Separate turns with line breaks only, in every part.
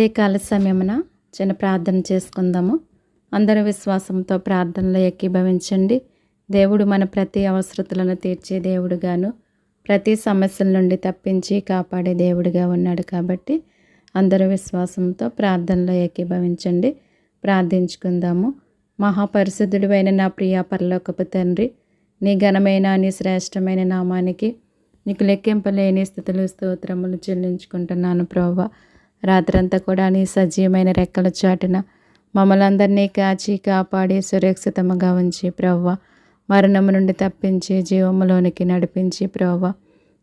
ఉదయకాల సమయమున చిన్న ప్రార్థన చేసుకుందాము. అందరూ విశ్వాసంతో ప్రార్థనలో ఏకీభవించండి. దేవుడు మన ప్రతి అవసరతలను తీర్చే దేవుడుగాను, ప్రతి సమస్యల నుండి తప్పించి కాపాడే దేవుడిగా ఉన్నాడు. కాబట్టి అందరూ విశ్వాసంతో ప్రార్థనలో ఏకీభవించండి. ప్రార్థించుకుందాము. మహాపరిశుద్ధుడివైన నా ప్రియ పరలోకపు తండ్రి, నీ ఘనమైన నీ శ్రేష్టమైన నామానికి నీకు లెక్కింపలేని స్థుతులు స్తోత్రములు చెల్లించుకుంటున్నాను ప్రభువా. రాత్రంతా కూడా నీ సజీవమైన రెక్కల చాటున మమ్మల్ని అందరినీ కాచి కాపాడి సురక్షితముగా ఉంచి ప్రభువా, మరణము నుండి తప్పించి జీవములోనికి నడిపించి ప్రభువా,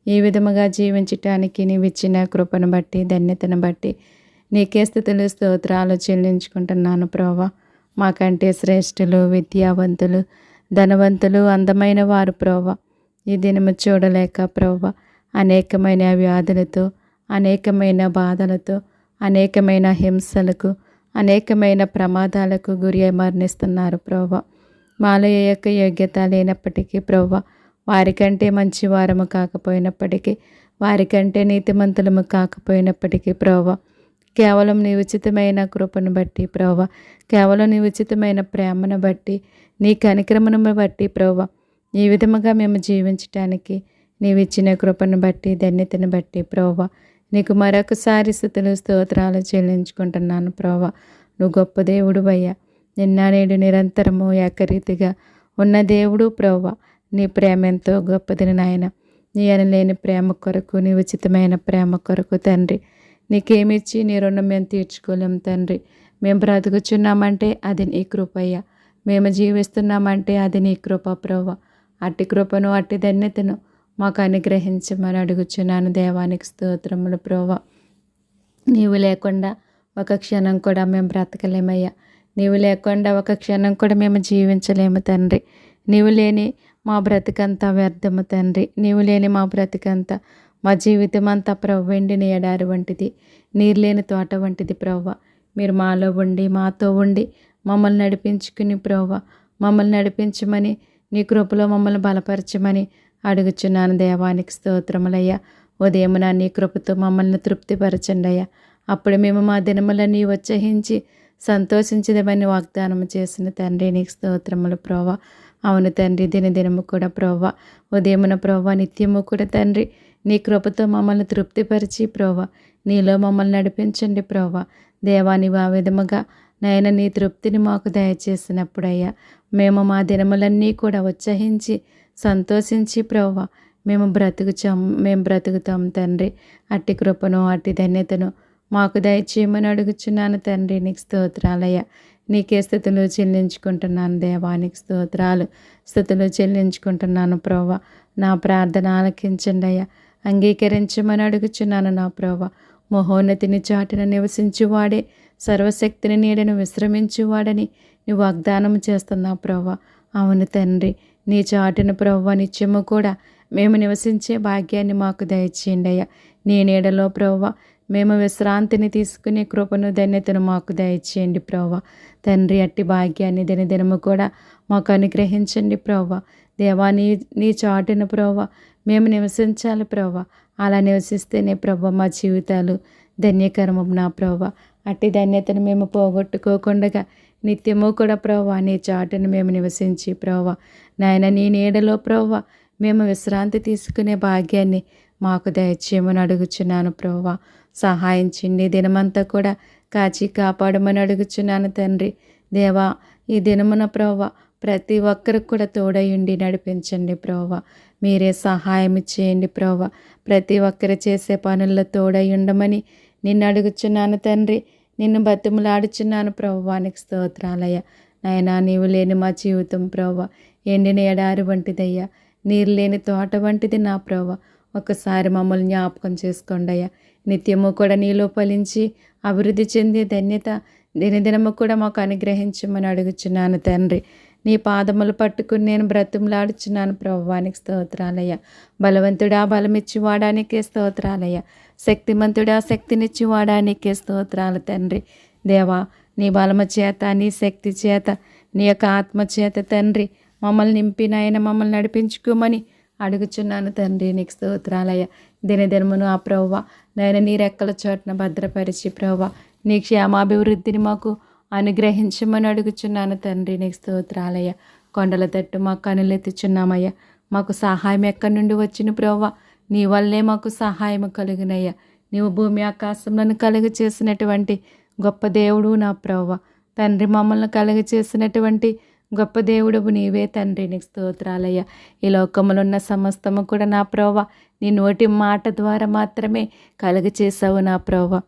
ఈ విధముగా జీవించటానికి నీవిచ్చిన కృపను బట్టి ధన్యతను బట్టి నీకే స్థుతులు స్తోత్రాలు చెల్లించుకుంటున్నాను ప్రభువా. మాకంటే శ్రేష్ఠులు, విద్యావంతులు, ధనవంతులు, అందమైన వారు ప్రభువా ఈ దినము చూడలేక ప్రభువా అనేకమైన వ్యాధులతో, అనేకమైన బాధలతో, అనేకమైన హింసలకు, అనేకమైన ప్రమాదాలకు గురి అయి మరణిస్తున్నారు ప్రభువా. మాలో ఏ యొక్క యోగ్యత లేనప్పటికీ ప్రభువా, వారికంటే మంచి వారము కాకపోయినప్పటికీ, వారికంటే నీతిమంతులము కాకపోయినప్పటికీ ప్రభువా, కేవలం నీ ఉచితమైన కృపను బట్టి ప్రభువా, కేవలం నీ ఉచితమైన ప్రేమను బట్టి, నీ కనికరమును బట్టి ప్రభువా, ఈ విధముగా మేము జీవించటానికి నీవిచ్చిన కృపను బట్టి ధన్యతను బట్టి ప్రభువా, నీకు మరొకసారి స్థుతులు స్తోత్రాలు చెల్లించుకుంటున్నాను ప్రభువా. నువ్వు గొప్ప దేవుడు అయ్యా. నిన్న నేడు నిరంతరము ఏకరీతిగా ఉన్న దేవుడు ప్రభువా. నీ ప్రేమ ఎంతో గొప్పది నాయన. నీ అనలేని ప్రేమ కొరకు, నీ ఉచితమైన ప్రేమ కొరకు తండ్రి, నీకేమిచ్చి నీ రుణం మేము తీర్చుకోలేం తండ్రి. మేము బ్రతుకుచున్నామంటే అది నీ కృప అయ్యా. మేము జీవిస్తున్నామంటే అది నీ కృప ప్రభువా. అట్టి కృపను, అట్టి ధన్యతను మాకు అనుగ్రహించమని అడుగుచున్నాను. దేవానికి స్తోత్రములు ప్రభువా. నీవు లేకుండా ఒక క్షణం కూడా మేము బ్రతకలేమయ్యా. నీవు లేకుండా ఒక క్షణం కూడా మేము జీవించలేము తండ్రి. నీవు లేని మా బ్రతికంతా వ్యర్థము తండ్రి. నీవు లేని మా బ్రతికంతా, మా జీవితం అంతా ప్రభు ఎండిన ఎడారి వంటిది, నీరు లేని తోట వంటిది ప్రభువా. మీరు మాలో ఉండి, మాతో ఉండి మమ్మల్ని నడిపించుకుని ప్రభువా, మమ్మల్ని నడిపించమని, నీ కృపలో మమ్మల్ని బలపరచమని అడుగుచున్నాను. దేవానికి స్తోత్రములయ్యా. ఉదయమున నీ కృపతో మమ్మల్ని తృప్తిపరచండి అయ్యా. అప్పుడు మేము మా దినములన్నీ ఉత్సహించి సంతోషించదమని వాగ్దానం చేసిన తండ్రి నీకు స్తోత్రములు ప్రభువా. అవును తండ్రి, దినదినము కూడా ప్రభువా, ఉదయమున ప్రభువా, నిత్యము కూడా తండ్రి నీ కృపతో మమ్మల్ని తృప్తిపరిచి ప్రభువా, నీలో మమ్మల్ని నడిపించండి ప్రభువా. దేవా, నీవు ఆ విధముగా నాయన నీ తృప్తిని మాకు దయచేసినప్పుడయ్యా మేము మా దినములన్నీ కూడా ఉత్సహించి సంతోషించి ప్రభువా మేము బ్రతుకుతాం తండ్రి. అట్టి కృపను, అట్టి ధన్యతను మాకు దయచేయమని అడుగుచున్నాను తండ్రి. నీకు స్తోత్రాలయ్యా. నీకే స్థుతులు చెల్లించుకుంటున్నాను. దేవానికి స్థుతులు చెల్లించుకుంటున్నాను ప్రభువా. నా ప్రార్థన ఆలకించండి అయ్యా. అంగీకరించమని అడుగుచున్నాను నా ప్రభువా. మహోన్నతిని చాటున నివసించువాడే, సర్వశక్తిని నీడను విశ్రమించువాడని నువ్వు వాగ్దానం చేస్తున్నావు ప్రభువా. అవును తండ్రి, నీ చాటున ప్రభువా నిత్యము కూడా మేము నివసించే భాగ్యాన్ని మాకు దయచేయండి అయ్యా. నీ నీడలో ప్రభువా మేము విశ్రాంతిని తీసుకునే కృపను, ధన్యతను మాకు దయచేయండి ప్రభువా. తండ్రి, అట్టి భాగ్యాన్ని దినదినము కూడా మాకు అనుగ్రహించండి ప్రభువా. దేవా, నీ చాటున ప్రభువా మేము నివసించాలి ప్రభువా. అలా నివసిస్తేనే ప్రభువా మా జీవితాలు ధన్యకరము నా ప్రభువా. అట్టి ధన్యతను మేము పోగొట్టుకోకుండా నిత్యము కూడా ప్రభువా నీ చాటును మేము నివసించి ప్రభువా నాయన నీ నీడలో ప్రభువా మేము విశ్రాంతి తీసుకునే భాగ్యాన్ని మాకు దయచేయమని అడుగుచున్నాను ప్రభువా. సహాయం చేయండి. దినమంతా కూడా కాచి కాపాడమని అడుగుచున్నాను తండ్రి. దేవా, ఈ దినమున ప్రభువా ప్రతి ఒక్కరికి కూడా తోడయుండి నడిపించండి ప్రభువా. మీరే సహాయం చేయండి ప్రభువా. ప్రతి ఒక్కరు చేసే పనుల్లో తోడై ఉండమని నిన్ను అడుగుచున్నాను తండ్రి. నిన్ను బతిమలాడుచున్నాను ప్రభువానికి స్తోత్రాలయ్యా. నాయనా, నీవు లేని మా జీవితం ప్రభువా ఎండిన ఎడారి వంటిదయ్యా, నీరు లేని తోట వంటిది నా ప్రభువా. ఒకసారి మమ్మల్ని జ్ఞాపకం చేసుకోండి అయ్యా. నిత్యము కూడా నీలో ఫలించి అభివృద్ధి చెందే ధన్యత దినదినము కూడా మాకు అనుగ్రహించమని అడుగుచున్నాను తండ్రి. నీ పాదములు పట్టుకుని నేను బ్రతిమలాడుచున్నాను ప్రభువానికి స్తోత్రాలయ్యా. బలవంతుడా బలమిచ్చి వాడానికే స్తోత్రాలయ్యా. శక్తిమంతుడా శక్తినిచ్చి వాడానికే స్తోత్రాలు తండ్రి. దేవా, నీ బలము చేత, నీ శక్తి చేత, నీ యొక్క ఆత్మ చేత తండ్రి మమ్మల్ని నింపి నాయన మమ్మల్ని నడిపించుకోమని అడుగుచున్నాను తండ్రి. నీకు స్తోత్రాలయ్యా. దినదినమును ఆ ప్రభువా నాయన నీ రెక్కల చోటున భద్రపరిచి ప్రభువా నీ క్షేమాభివృద్ధిని మాకు అనుగ్రహించమని అడుగుచున్నాను తండ్రి. నీకు స్తోత్రాలయ్యా. కొండల తట్టు మాకు కనులెత్తుచున్నామయ్యా. మాకు సహాయం ఎక్కడి నుండి వచ్చిన ప్రభువా? నీ వల్లే మాకు సహాయం కలుగునయ్యా. నీవు భూమి ఆకాశములను కలుగు చేసినటువంటి గొప్ప దేవుడు నా ప్రభువా. తండ్రి, మమ్మల్ని కలుగు చేసినటువంటి గొప్ప దేవుడవు నీవే తండ్రి. నీకు స్తోత్రాలయ్యా. ఈ లోకములో ఉన్న సమస్తము కూడా నా ప్రభువా నీ నోటి మాట ద్వారా మాత్రమే కలుగు చేసావు నా ప్రభువా.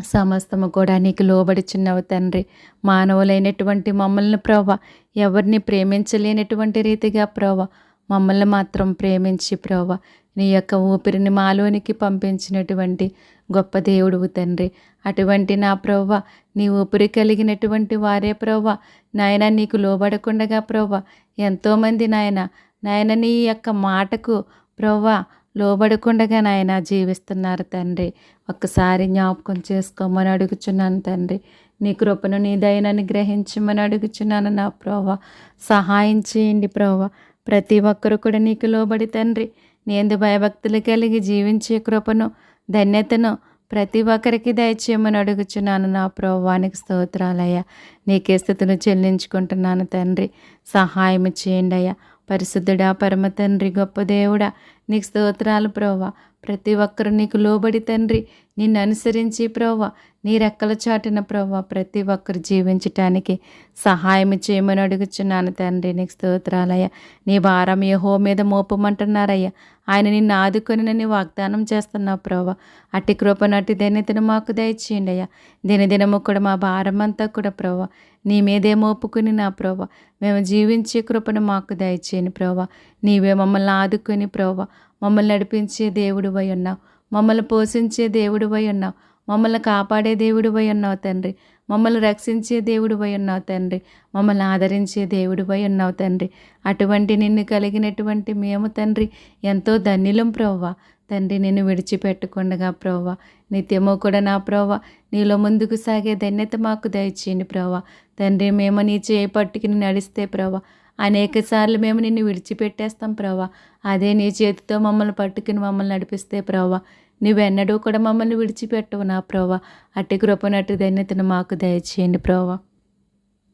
సమస్తము కూడా నీకు లోబడుచున్నావు తండ్రి. మానవులైనటువంటి మమ్మల్ని ప్రభువా ఎవరిని ప్రేమించలేనటువంటి రీతిగా ప్రభువా మమ్మల్ని మాత్రం ప్రేమించి ప్రభువా నీ యొక్క ఊపిరిని మాలోనికి పంపించినటువంటి గొప్ప దేవుడువు తండ్రి. అటువంటి నా ప్రభువా నీ ఊపిరి కలిగినటువంటి వారే ప్రభువా నాయన నీకు లోబడకుండగా ప్రభువా ఎంతోమంది నాయన నీ యొక్క మాటకు ప్రభువా లోబడకుండగా నాయన జీవిస్తున్నారు తండ్రి. ఒక్కసారి జ్ఞాపకం చేసుకోమని అడుగుచున్నాను తండ్రి. నీ కృపను నీ దయనని గ్రహించమని అడుగుచున్నాను నా ప్రభువా. సహాయం చేయండి ప్రభువా. ప్రతి ఒక్కరు కూడా నీకు లోబడి తండ్రి నీ యందు భయభక్తులు కలిగి జీవించే కృపను ధన్యతను ప్రతి ఒక్కరికి దయచేయమని అడుగుచున్నాను నా ప్రభువానికి స్తోత్రాలయ్యా. నీకే స్థుతులు చెల్లించుకుంటున్నాను తండ్రి. సహాయం చేయండి అయ్యా. పరిశుద్ధుడా, పరమ తండ్రి, గొప్ప దేవుడా నీకు స్తోత్రాలు ప్రభువా. ప్రతి ఒక్కరు నీకు లోబడి తండ్రి నిన్ను అనుసరించి ప్రభువా నీ రెక్కల చాటున ప్రభువా ప్రతి ఒక్కరు జీవించటానికి సహాయం చేయమని అడుగుచున్నాను తండ్రి. నీకు స్తోత్రాలయ్యా. నీ భారం యెహోవా మీద మోపమంటున్నారయ్యా. ఆయన నిన్ను ఆదుకొనినని వాగ్దానం చేస్తున్నావు ప్రభువా. అట్టి కృపను అట్టి ధన్యతను మాకు దయచేయండి అయ్యా. దినదినము కూడా మా భారం అంతా కూడా ప్రభువా నీ మీదే మోపుకుని నా ప్రభువా మేము జీవించే కృపను మాకు దయచేయని ప్రభువా. నీవే మమ్మల్ని ఆదుకొని ప్రభువా మమ్మల్ని నడిపించే దేవుడివై ఉన్నావు. మమ్మల్ని పోషించే దేవుడివై ఉన్నావు. మమ్మల్ని కాపాడే దేవుడివై ఉన్నావు తండ్రి. మమ్మల్ని రక్షించే దేవుడివై ఉన్నావు తండ్రి. మమ్మల్ని ఆదరించే దేవుడివై ఉన్నావు తండ్రి. అటువంటి నిన్ను కలిగినటువంటి మేము తండ్రి ఎంతో ధన్యులం ప్రభువా. తండ్రి నిన్ను విడిచిపెట్టకుండగా ప్రభువా నిత్యము కూడా నా ప్రభువా నీలో ముందుకు సాగే ధన్యత మాకు దయచేయండి ప్రభువా. తండ్రి, మేము నీ చేయి పట్టుకుని నడిస్తే ప్రభువా అనేక సార్లు మేము నిన్ను విడిచిపెట్టేస్తాం ప్రభువా. అదే నీ చేతితో మమ్మల్ని పట్టుకుని మమ్మల్ని నడిపిస్తే ప్రభువా నువ్వెన్నడూ కూడా మమ్మల్ని విడిచిపెట్టవు నా ప్రభువా. అట్టి కృపనట్టు ధన్యతను మాకు దయచేయండి ప్రభువా.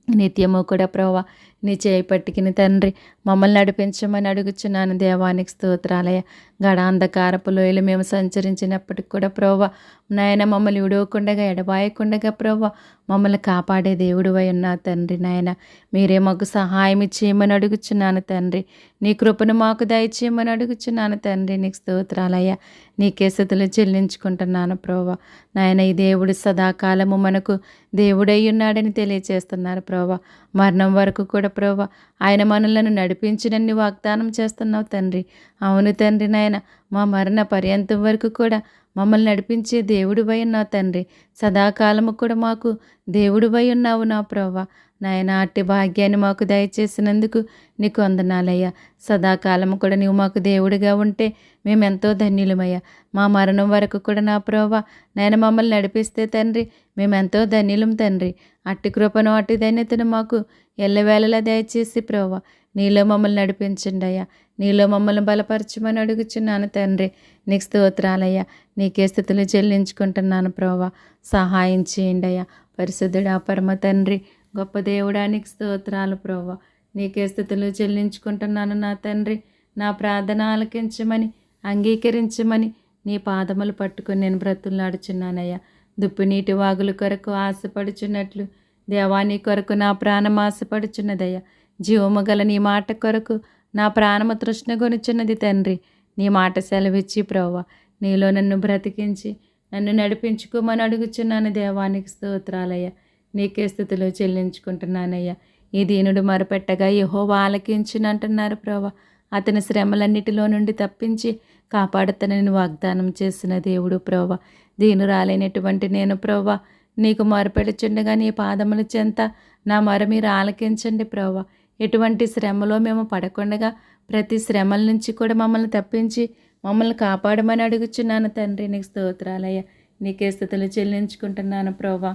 నిత్యము కూడా ప్రభువా నీ చేయి పట్టుకుని తండ్రి మమ్మల్ని నడిపించమని అడుగుచున్నాను దేవానికి స్తోత్రాలయ. గడాంధకారపు లోయలు మేము సంచరించినప్పటికి కూడా ప్రభువా నాయన మమ్మల్ని విడవకుండగా ఎడబాయకుండగా ప్రభువా మమ్మల్ని కాపాడే దేవుడివై ఉన్నావు తండ్రి. నాయన మీరే మాకు సహాయం చేయమని అడుగుచున్నాను తండ్రి. నీ కృపను మాకు దయచేయమని అడుగుచున్నాను తండ్రి. నీకు స్తోత్రాలయ్యా. నీకే స్తుతులు చెల్లించుకుంటున్నాను ప్రభువా. నాయన ఈ దేవుడు సదాకాలము మనకు దేవుడై ఉన్నాడని తెలియచేస్తున్నారు ప్రభువా. మరణం వరకు కూడా ప్రభువా ఆయన మనలను నడిపించినన్ని వాగ్దానం చేస్తున్నావు తండ్రి. అవును తండ్రి, నాయన మా మరణ పర్యంతం వరకు కూడా మమ్మల్ని నడిపించే దేవుడివై ఉన్నావు తండ్రి. సదాకాలము కూడా మాకు దేవుడివై ఉన్నావు నా ప్రభువా. నాయన అట్టి భాగ్యాన్ని మాకు దయచేసినందుకు నీకు వందనాలయ్యా. సదాకాలము కూడా నీవు మాకు దేవుడిగా ఉంటే మేమెంతో ధన్యులమయ్యా. మా మరణం వరకు కూడా నా ప్రభువా నాయన మమ్మల్ని నడిపిస్తే తండ్రి మేమెంతో ధన్యులం తండ్రి. అట్టి కృపను అట్టి ధన్యతను మాకు ఎల్లవేళలా దయచేసి ప్రభువా నీలో మమ్మల్ని నడిపించండి అయ్యా. నీలో మమ్మల్ని బలపరచమని అడుగుచున్నాను తండ్రి. నీకు స్తోత్రాలయ్యా. నీకే స్తుతులు చెల్లించుకుంటున్నాను ప్రభువా. సహాయం చేయండి అయ్యా. పరిశుద్ధుడా, పరమ తండ్రి, గొప్ప దేవుడానికి స్తోత్రాలు ప్రభువా. నీకే స్తుతులు చెల్లించుకుంటున్నాను నా తండ్రి. నా ప్రార్థన ఆలకించమని అంగీకరించమని నీ పాదములు పట్టుకొని నేను బ్రతులాడుచున్నానయ్యా. దుప్పు నీటి వాగుల కొరకు ఆశపడుచున్నట్లు దేవా నీ కొరకు నా ప్రాణం ఆశపడుచున్నదయ్యా. జీవము గల నీ మాట కొరకు నా ప్రాణము తృష్ణగొనుచున్నది తండ్రి. నీ మాట సెలవిచ్చి ప్రభువా నీలో నన్ను బ్రతికించి నన్ను నడిపించుకోమని అడుగుచున్నాను దేవానికి స్తోత్రాలయ్యా. నీకే స్తుతులు చెల్లించుకుంటున్నానయ్యా. ఈ దీనుడు మొరపెట్టగా యెహోవా ఆలకించునంటున్నారు ప్రభువా. అతని శ్రమలన్నిటిలో నుండి తప్పించి కాపాడుతానని వాగ్దానం చేసిన దేవుడు ప్రభువా. దీనురాలైనటువంటి నేను ప్రభువా నీకు మొరపెడుచుండగా నీ పాదముల చెంత నా మొర మీరు ఆలకించండి ప్రభువా. ఎటువంటి శ్రమలో మేము పడకుండగా ప్రతి శ్రమల నుంచి కూడా మమ్మల్ని తప్పించి మమ్మల్ని కాపాడమని అడుగుచున్నాను తండ్రి. నీకు స్తోత్రాలయ్యా. నీకే స్తుతులు చెల్లించుకుంటున్నాను ప్రభువా.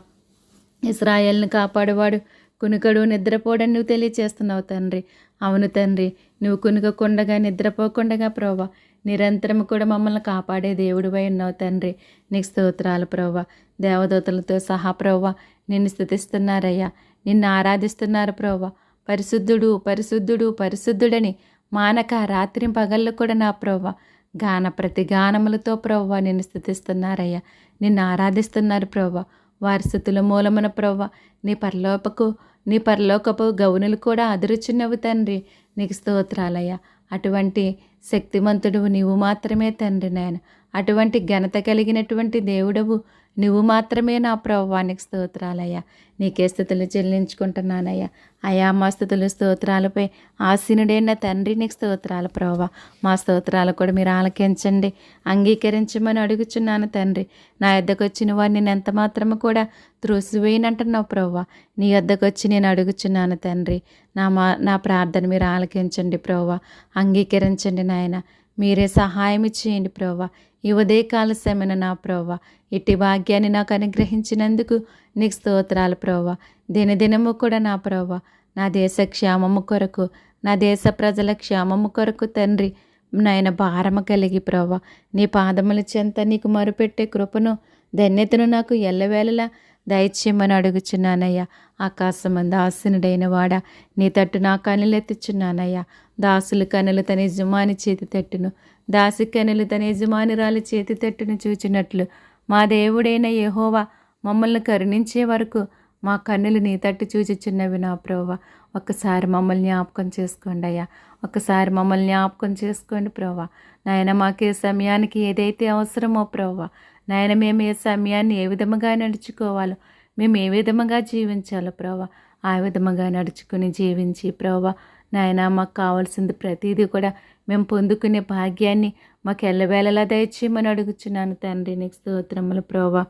ఇశ్రాయేలును కాపాడువాడు కునుకడు నిద్రపోడని నువ్వు తెలియచేస్తున్నావు తండ్రి. అవును తండ్రి, నువ్వు కునుకకుండగా నిద్రపోకుండగా ప్రభువా నిరంతరం కూడా మమ్మల్ని కాపాడే దేవుడివై ఉన్నావు తండ్రి. నీకు స్తోత్రాలు ప్రభువా. దేవదూతలతో సహా ప్రభువా నిన్ను స్తుతిస్తున్నారయ్యా, నిన్ను ఆరాధిస్తున్నారు ప్రభువా. పరిశుద్ధుడు పరిశుద్ధుడు పరిశుద్ధుడని మానక రాత్రి పగళ్ళు కూడా నా ప్రభువా ప్రతి గానములతో ప్రభువా నిన్ను స్తుతిస్తున్నారయ్యా, నిన్ను ఆరాధిస్తున్నారు ప్రభువా. వారి స్థుతుల మూలమున ప్రభువా నీ పరలోకపు గౌనులు కూడా అదురుచున్నవు తండ్రి. నీకు స్తోత్రాలయ్యా. అటువంటి శక్తిమంతుడు నీవు మాత్రమే తండ్రి నాయన. అటువంటి ఘనత కలిగినటువంటి దేవుడవు నువ్వు మాత్రమే నా ప్రభువా. నీకు స్తోత్రాలయ్యా. నీకే స్తుతులు చెల్లించుకుంటున్నానయ్యా. అయా మా స్తుతులు స్తోత్రాలపై ఆసీనుడైన తండ్రి నీకు స్తోత్రాలు ప్రభువా. మా స్తోత్రాలు కూడా మీరు ఆలకించండి, అంగీకరించమని అడుగుచున్నాను తండ్రి. నా యొద్దకు వచ్చిన వారిని నేను ఎంత మాత్రము కూడా త్రోసివేయనంటున్నావు ప్రభువా. నీ యొద్దకు వచ్చి నేను అడుగుచున్నాను తండ్రి. నా ప్రార్థన మీరు ఆలకించండి ప్రభువా, అంగీకరించండి నాయన. మీరే సహాయం చేయండి ప్రభువా. ఈ ఉదయకాల సమయన నా ప్రభువా ఇట్టి భాగ్యాన్ని నాకు అనుగ్రహించినందుకు నీకు స్తోత్రాలు ప్రభువా. దినదినము కూడా నా ప్రభువా నా దేశ క్షేమము కొరకు, నా దేశ ప్రజల క్షేమము కొరకు తండ్రి నాయన భారము కలిగి ప్రభువా నీ పాదముల చెంత నీకు మొరుపెట్టే కృపను ధన్యతను నాకు ఎల్లవేళలా దయచేయమని అడుగుచున్నానయ్యా. ఆకాశమందు ఆసీనుడైన వాడా నీ తట్టు నా కనులెత్తుచున్నానయ్యా. దాసుల కనులు తన యజమాని చేతి తట్టును, దాసి కనులు తన యజమానురాలి చేతి తట్టును చూచినట్లు మా దేవుడైన యెహోవా మమ్మల్ని కరుణించే వరకు మా కన్నులు నీ తట్టు చూచుచున్నవి నా ప్రభువా. ఒక్కసారి మమ్మల్ని జ్ఞాపకం చేసుకోండి అయ్యా, ఒక్కసారి మమ్మల్ని జ్ఞాపకం చేసుకోండి ప్రభువా. నాయన మాకే సమయానికి ఏదైతే అవసరమో ప్రభువా నాయన మేము ఏ సమయాన్ని ఏ విధముగా నడుచుకోవాలో, మేము ఏ విధముగా జీవించాలో ప్రభువా ఆ విధముగా నడుచుకుని జీవించి ప్రభువా నాయన మాకు కావాల్సింది ప్రతిదీ కూడా మేము పొందుకునే భాగ్యాన్ని మాకు ఎల్లవేళలా దయచేయమని అడుగుచున్నాను తండ్రి. నీకు స్తోత్రములు ప్రభువా.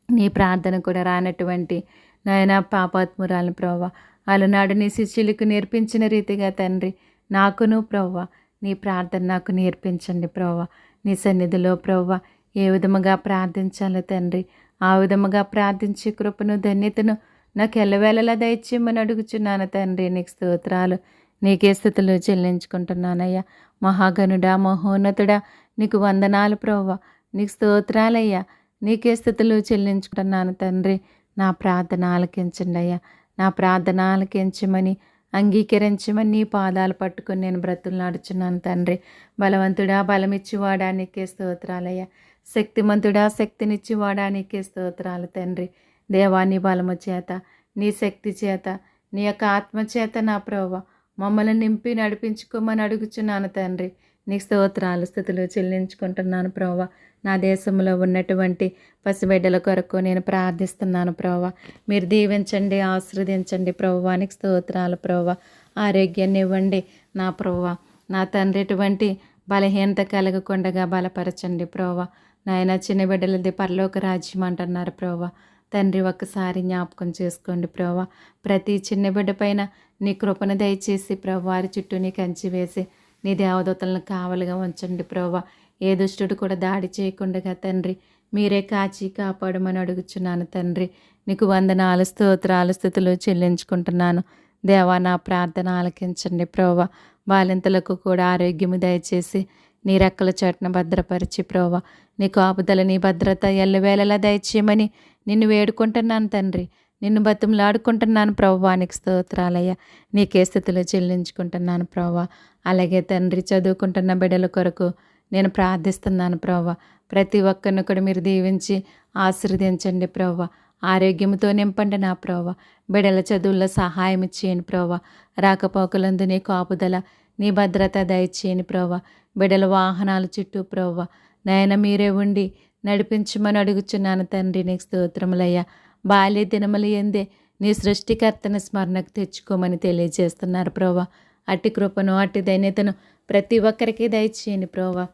నీ ప్రార్థన కూడా రానటువంటి నాయన పాపాత్మురాలను ప్రభువా అలనాడు నీ శిష్యులకు నేర్పించిన రీతిగా తండ్రి నాకును ప్రభువా నీ ప్రార్థన నాకు నేర్పించండి ప్రభువా. నీ సన్నిధిలో ప్రభువా ఏ విధముగా ప్రార్థించాలో తండ్రి ఆ విధముగా ప్రార్థించే కృపను ధన్యతను నాకు ఎల్లవేళలా దయచేయమని అడుగుచున్నాను తండ్రి. నీకు స్తోత్రాలు, నీకే స్తుతులు చెల్లించుకుంటున్నానయ్యా. మహాగణుడా మహోన్నతుడా నీకు వందనాలు ప్రభువా. నీకు స్తోత్రాలయ్యా. నీకే స్తుతులు చెల్లించుకుంటున్నాను తండ్రి. నా ప్రార్థన ఆలకించండి అయ్యా. నా ప్రార్థన ఆలకించమని అంగీకరించమని నీ పాదాలు పట్టుకొని నేను బ్రతుకులాడుచున్నాను తండ్రి. బలవంతుడా బలమిచ్చివాడా నీకే స్తోత్రాలయ్యా. శక్తిమంతుడా శక్తినిచ్చివాడా నీకే స్తోత్రాలు తండ్రి. దేవా నీ బలము చేత, నీ శక్తి చేత, నీ యొక్క ఆత్మ చేత నా ప్రభువా మమ్మల్ని నింపి నడిపించుకోమని అడుగుచున్నాను తండ్రి. నీకు స్తోత్రాలు స్తుతులు చెల్లించుకుంటున్నాను ప్రభువా. నా దేశంలో ఉన్నటువంటి పసిబిడ్డల కొరకు నేను ప్రార్థిస్తున్నాను ప్రభువా. మీరు దీవించండి, ఆశీర్వదించండి ప్రభువా. నీకు స్తోత్రాలు ప్రభువా. ఆరోగ్యాన్ని ఇవ్వండి నా ప్రభువా. నా తండ్రి ఎటువంటి బలహీనత కలగకుండగా బలపరచండి ప్రభువా. నాయన చిన్న బిడ్డలది పరలోక రాజ్యం అంటున్నారు ప్రభువా. తండ్రి ఒక్కసారి జ్ఞాపకం చేసుకోండి ప్రభువా. ప్రతి చిన్న బిడ్డ పైన నీ కృపను దయచేసి ప్రభు వారి చుట్టూ నీ కంచి వేసి నీ దేవదూతలను కావలిగా ఉంచండి ప్రభువా. ఏ దుష్టుడు కూడా దాడి చేయకుండా తండ్రి మీరే కాచి కాపాడమని అడుగుచున్నాను తండ్రి. నీకు వందనాలు స్తోత్రాలు స్తుతులు చెల్లించుకుంటున్నాను దేవా. నా ప్రార్థన ఆలకించండి ప్రభువా. బాలింతలకు కూడా ఆరోగ్యము దయచేసి నీ రెక్కల చాటున భద్రపరిచి ప్రభువా నీ కాపుదల నీ భద్రత ఎల్లవేళలా దయచేయమని నిన్ను వేడుకుంటున్నాను తండ్రి. నిన్ను బతిమలాడుకుంటున్నాను ప్రభువా. నీకు స్తోత్రాలయ్యా. నీకే స్థితిలో చెల్లించుకుంటున్నాను ప్రభువా. అలాగే తండ్రి చదువుకుంటున్న బిడ్డల కొరకు నేను ప్రార్థిస్తున్నాను ప్రభువా. ప్రతి ఒక్కరిని కూడా మీరు దీవించి ఆశీర్వదించండి ప్రభువా. ఆరోగ్యంతో నింపండి నా ప్రభువా. బిడ్డల చదువుల్లో సహాయం ఇచ్చేయండి ప్రభువా. రాకపోకలందు నీ కాపుదల నీ భద్రత దయచేయని ప్రభువా. బిడ్డల వాహనాల చుట్టూ ప్రభువా నాయన మీరే ఉండి నడిపించమని అడుగుచున్నాను తండ్రి. నీకు స్తోత్రములయ్యా. బాల్య దినములు ఎందే నీ సృష్టికర్తను స్మరణకు తెచ్చుకోమని తెలియజేస్తున్నారు ప్రభువా. అట్టి కృపను అట్టి ధన్యతను ప్రతి ఒక్కరికి దయచేయండి ప్రభువా.